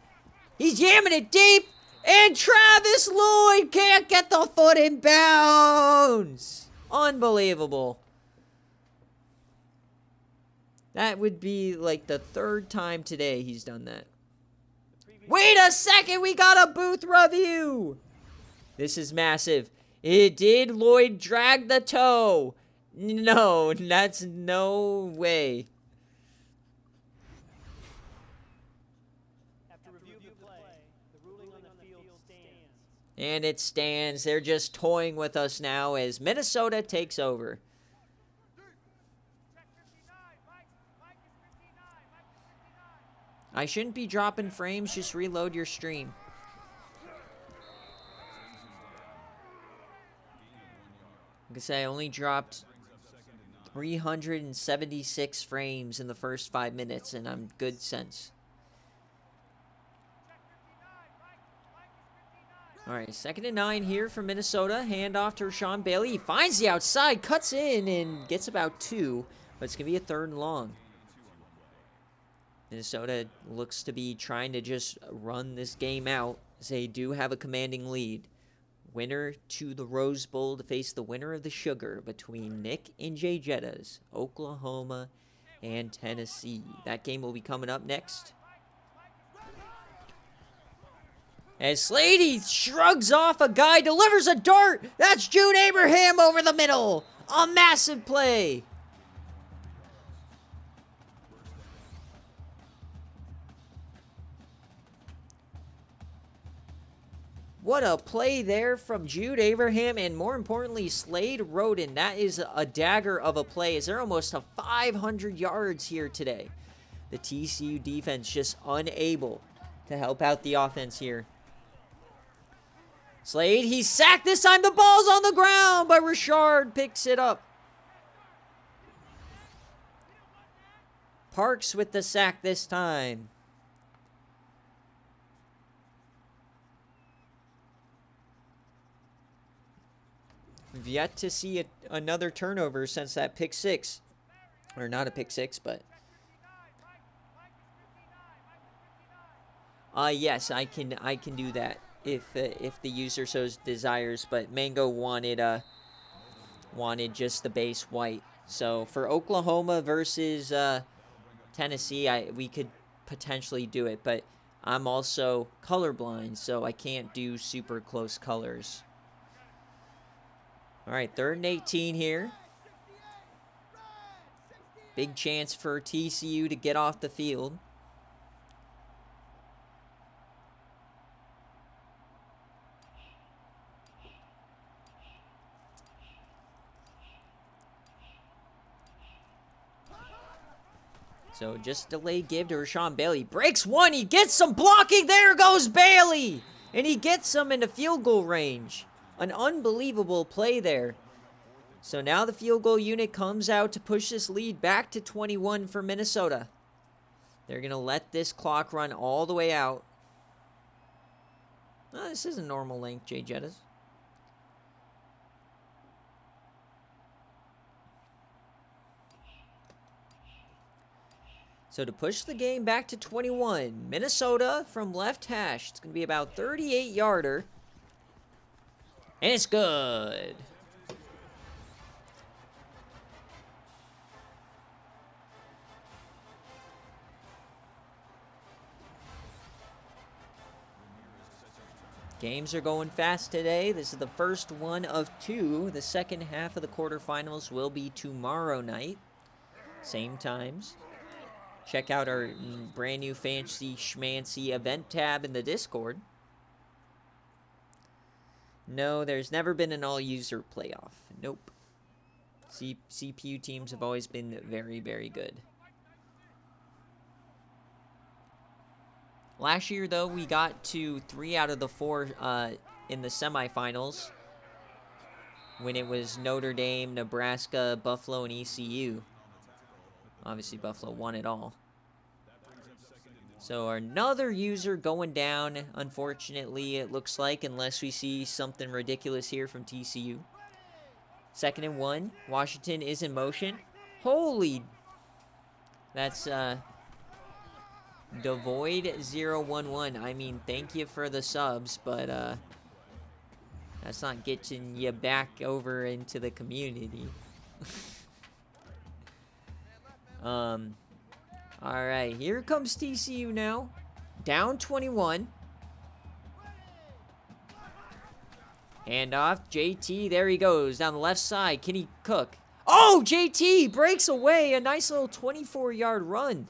He's yamming it deep. And Travis Lloyd can't get the foot in bounds. Unbelievable. That would be like the 3rd time today he's done that. Wait a second. We got a booth review. This is massive. Did Lloyd drag the toe? No, that's no way. And it stands. They're just toying with us now as Minnesota takes over. I shouldn't be dropping frames. Just reload your stream. Like I say, I only dropped 376 frames in the first 5 minutes, and I'm good since. All right, 2nd and 9 here for Minnesota. Handoff to Rashawn Bailey. He finds the outside, cuts in, and gets about 2. But it's going to be a 3rd and long. Minnesota looks to be trying to just run this game out, as they do have a commanding lead. Winner to the Rose Bowl to face the winner of the Sugar between Nick and Jay Jettas, Oklahoma and Tennessee. That game will be coming up next. As Slady shrugs off a guy, delivers a dart. That's Jude Abraham over the middle. A massive play. What a play there from Jude Abraham, and more importantly, Slade Roden. That is a dagger of a play, as they're almost to 500 yards here today. The TCU defense just unable to help out the offense here. Slade, he's sacked this time. The ball's on the ground, but Richard picks it up. Parks with the sack this time. We've yet to see another turnover since that pick 6. Or not a pick 6, but... Yes, I can do that if the user so desires. But Mango wanted just the base white. So for Oklahoma versus Tennessee, we could potentially do it, but I'm also colorblind, so I can't do super close colors. All right, 3rd and 18 here. Big chance for TCU to get off the field. So just delay give to Rashawn Bailey. Breaks one. He gets some blocking. There goes Bailey. And he gets some into field goal range. An unbelievable play there. So now the field goal unit comes out to push this lead back to 21 for Minnesota. They're going to let this clock run all the way out. Oh, this isn't normal length, Jay Jettas. So to push the game back to 21, Minnesota from left hash. It's going to be about 38-yarder. And it's good. Games are going fast today. This is the first one of 2. The second half of the quarterfinals will be tomorrow night. Same times. Check out our brand new fancy schmancy event tab in the Discord. No, there's never been an all-user playoff. Nope. CPU teams have always been very, very good. Last year, though, we got to 3 out of the 4 in the semifinals when it was Notre Dame, Nebraska, Buffalo, and ECU. Obviously, Buffalo won it all. So another user going down, unfortunately, it looks like, unless we see something ridiculous here from TCU. 2nd and 1. Washington is in motion. Holy... That's, Devoid 011. I mean, thank you for the subs, but, that's not getting you back over into the community. Alright, here comes TCU now. Down 21. Hand off, JT, there he goes, down the left side. Can he cook? Oh, JT breaks away. A nice little 24-yard run.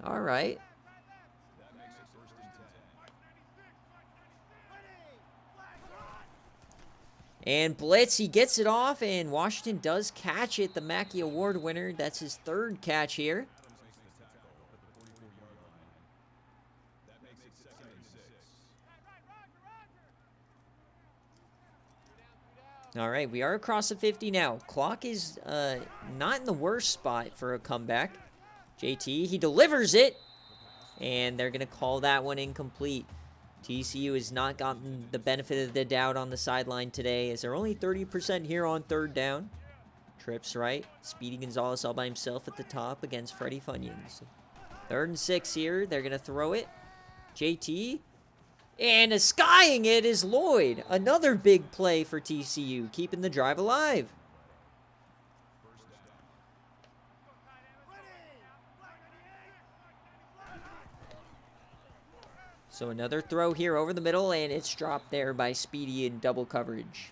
Alright. And blitz, he gets it off, and Washington does catch it. The Mackey Award winner, that's his 3rd catch here. All right, we are across the 50 now. Clock is not in the worst spot for a comeback. JT, he delivers it, and they're going to call that one incomplete. TCU has not gotten the benefit of the doubt on the sideline today, as they're only 30% here on 3rd down. Trips right. Speedy Gonzalez all by himself at the top against Freddie Funyuns. 3rd and 6 here. They're going to throw it. JT. And skying it is Lloyd. Another big play for TCU, keeping the drive alive. So another throw here over the middle, and it's dropped there by Speedy in double coverage.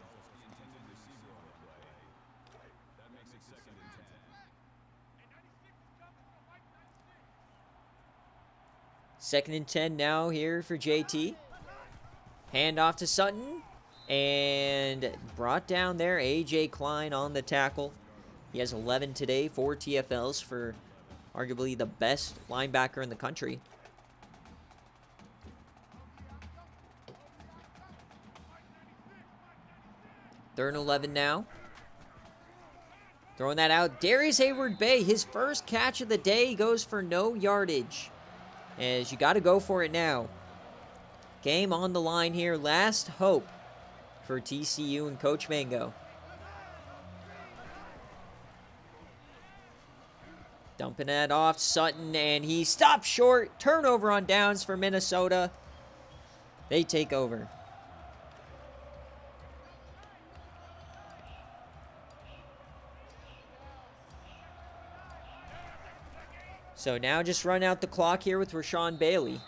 Second and 10 now here for JT. Hand off to Sutton, and brought down there. A.J. Klein on the tackle. He has 11 today, 4 TFLs for arguably the best linebacker in the country. Third and 11 now. Throwing that out. Darius Hayward-Bay, his first catch of the day, goes for no yardage. As you got to go for it now. Game on the line here. Last hope for TCU and Coach Mango. Dumping that off Sutton, and he stopped short. Turnover on downs for Minnesota. They take over. So now just run out the clock here with Rashawn Bailey.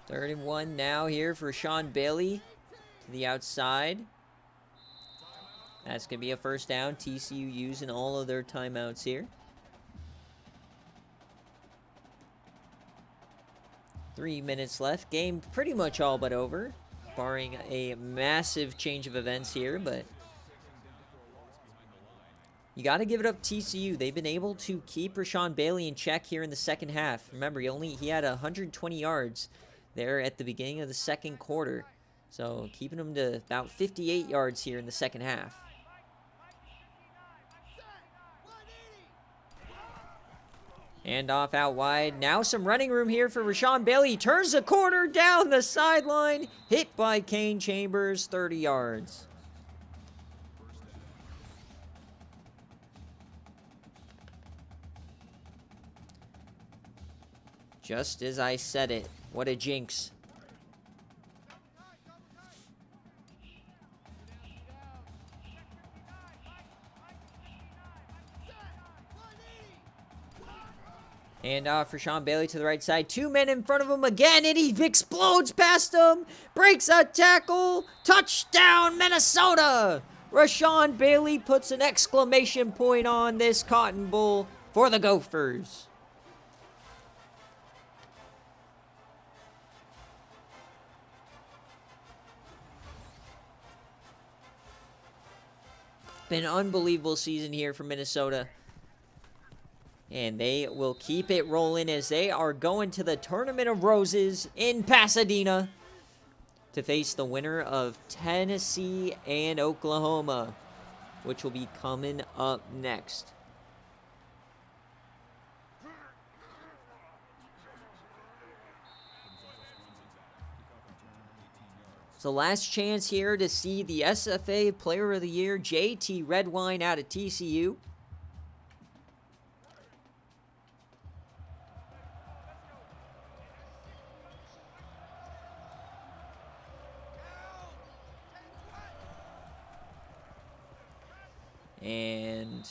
Third and 1 now here for Sean Bailey to the outside. That's going to be a first down. TCU using all of their timeouts here. 3 minutes left. Game pretty much all but over, barring a massive change of events here, but you got to give it up TCU. They've been able to keep Rashawn Bailey in check here in the second half. Remember, he had 120 yards there at the beginning of the second quarter. So keeping him to about 58 yards here in the second half. Handoff out wide. Now some running room here for Rashawn Bailey. He turns the corner down the sideline. Hit by Kane Chambers, 30 yards. Just as I said it. What a jinx. And for Sean Bailey to the right side. 2 men in front of him again, and he explodes past him. Breaks a tackle. Touchdown, Minnesota. Rashawn Bailey puts an exclamation point on this Cotton Bowl for the Gophers. Been an unbelievable season here for Minnesota. And they will keep it rolling as they are going to the Tournament of Roses in Pasadena to face the winner of Tennessee and Oklahoma, which will be coming up next. So last chance here to see the SFA Player of the Year, JT Redwine out of TCU. And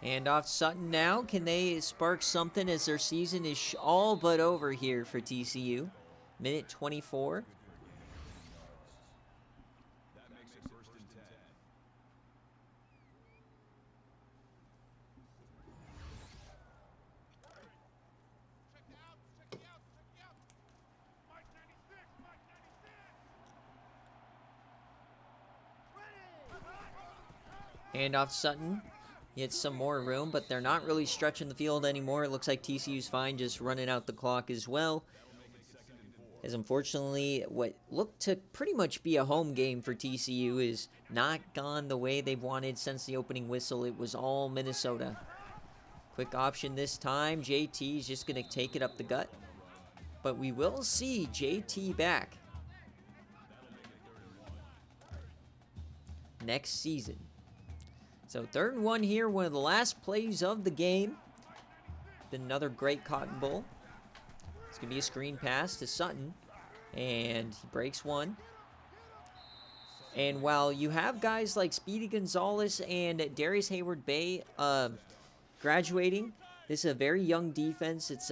handoff Sutton now. Can they spark something as their season is all but over here for TCU? Minute 24. Handoff Sutton. He hits some more room, but they're not really stretching the field anymore. It looks like TCU's fine, just running out the clock as well. As unfortunately, what looked to pretty much be a home game for TCU is not gone the way they've wanted since the opening whistle. It was all Minnesota. Quick option this time. JT is just going to take it up the gut. But we will see JT back next season. So 3rd and 1 here, one of the last plays of the game. Been another great Cotton Bowl. It's going to be a screen pass to Sutton, and he breaks one. And while you have guys like Speedy Gonzalez and Darius Hayward-Bay graduating, this is a very young defense. It's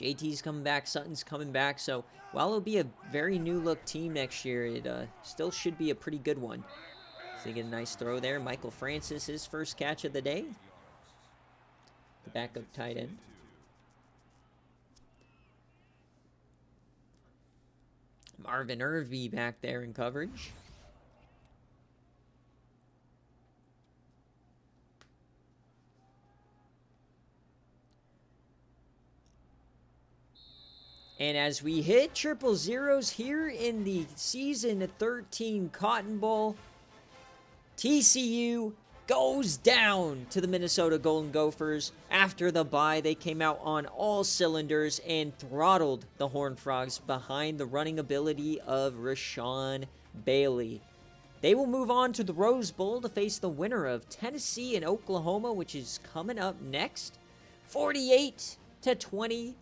JT's coming back, Sutton's coming back. So while it'll be a very new-look team next year, it still should be a pretty good one. So they get a nice throw there. Michael Francis, his first catch of the day. The backup tight end. Marvin Irby back there in coverage. And as we hit triple zeros here in the Season 13 Cotton Bowl, TCU goes down to the Minnesota Golden Gophers. After the bye, they came out on all cylinders and throttled the Horned Frogs behind the running ability of Rashawn Bailey. They will move on to the Rose Bowl to face the winner of Tennessee and Oklahoma, which is coming up next. 48-20.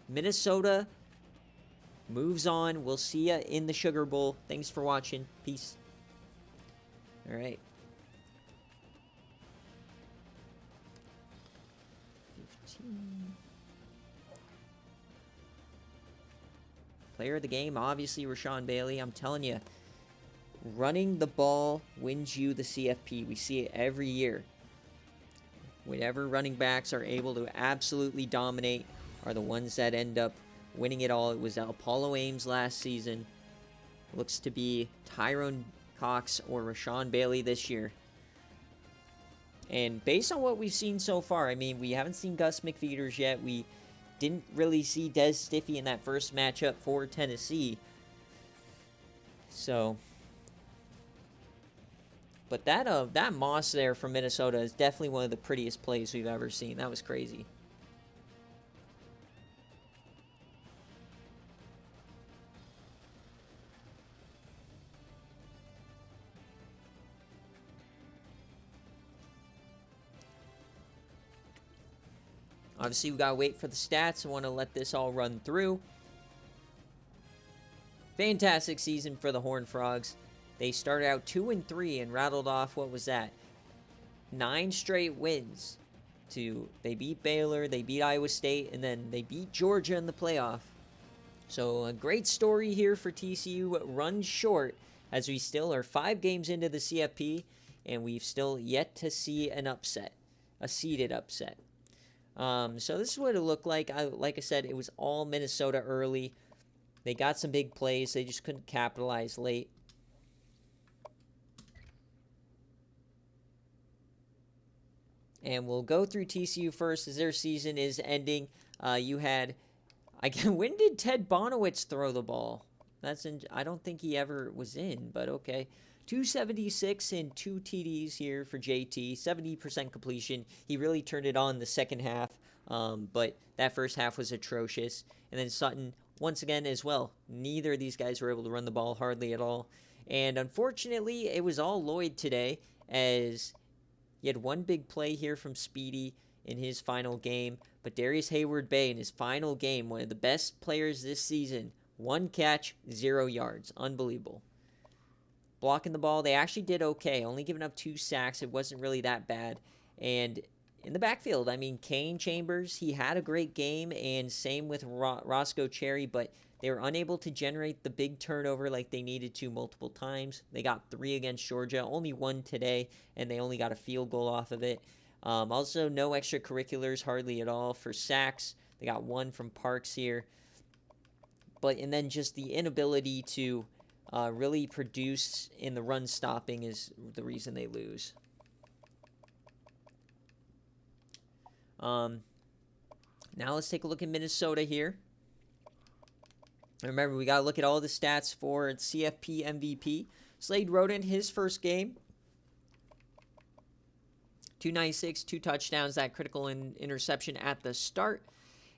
Minnesota moves on. We'll see ya in the Sugar Bowl. Thanks for watching. Peace. All right. 15. Player of the game, obviously Rashawn Bailey. I'm telling you, running the ball wins you the CFP. We see it every year. Whenever running backs are able to absolutely dominate, are the ones that end up winning it all. It was Apollo Ames last season. Looks to be Tyrone Cox or Rashawn Bailey this year. And based on what we've seen so far, I mean, we haven't seen Gus McFeeters yet. We didn't really see Des Stiffy in that first matchup for Tennessee. So, but that Moss there from Minnesota is definitely one of the prettiest plays we've ever seen. That was crazy. Obviously, we gotta wait for the stats. I want to let this all run through. Fantastic season for the Horned Frogs. They started out 2-3 and rattled off, what was that? 9 straight wins. They beat Baylor, they beat Iowa State, and then they beat Georgia in the playoff. So a great story here for TCU. Runs short as we still are 5 games into the CFP, and we've still yet to see an upset, a seeded upset. So this is what it looked like. Like I said, it was all Minnesota early. They got some big plays. They just couldn't capitalize late. And we'll go through TCU first as their season is ending. When did Ted Bonowitz throw the ball? I don't think he ever was in, but okay. 276 and 2 TDs here for JT, 70% completion. He really turned it on the second half, but that first half was atrocious. And then Sutton, once again as well, neither of these guys were able to run the ball hardly at all. And unfortunately, it was all Lloyd today, as he had one big play here from Speedy in his final game, but Darius Hayward-Bay in his final game, one of the best players this season, 1 catch, 0 yards. Unbelievable. Blocking the ball, they actually did okay, only giving up 2 sacks. It wasn't really that bad. And in the backfield, I mean, Kane Chambers, he had a great game, and same with Roscoe Cherry, but they were unable to generate the big turnover like they needed to multiple times. They got 3 against Georgia, only 1 today, and they only got a field goal off of it. Also, no extracurriculars, hardly at all for sacks. They got 1 from Parks here. And then just the inability to really produce in the run stopping is the reason they lose. Now let's take a look at Minnesota here. Remember, we got to look at all the stats for CFP MVP. Slade Roden, his first game. 296, 2 touchdowns, that critical interception at the start.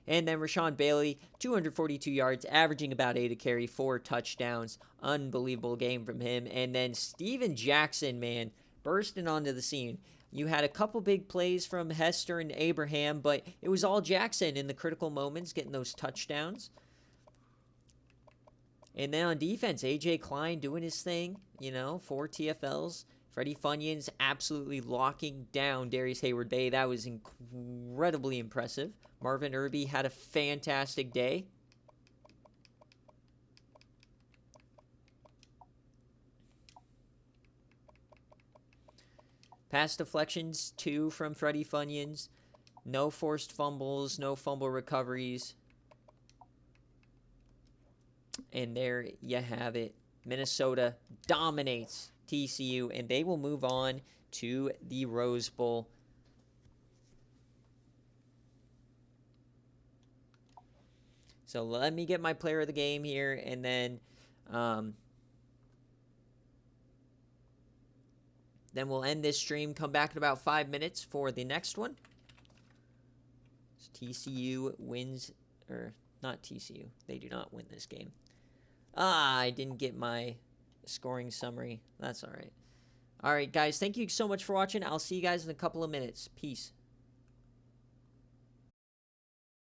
And then Rashawn Bailey, 242 yards, averaging about 8 a carry, 4 touchdowns. Unbelievable game from him. And then Steven Jackson, man, bursting onto the scene. You had a couple big plays from Hester and Abraham, but it was all Jackson in the critical moments, getting those touchdowns. And then on defense, A.J. Klein doing his thing, 4 TFLs. Freddie Funyuns absolutely locking down Darius Hayward-Bay. That was incredibly impressive. Marvin Irby had a fantastic day. Pass deflections, 2 from Freddie Funyuns. No forced fumbles, no fumble recoveries. And there you have it. Minnesota dominates TCU, and they will move on to the Rose Bowl. So let me get my player of the game here, and then we'll end this stream. Come back in about 5 minutes for the next one. So TCU wins, or not TCU. They do not win this game. I didn't get my scoring summary. That's all right. All right, guys. Thank you so much for watching. I'll see you guys in a couple of minutes. Peace.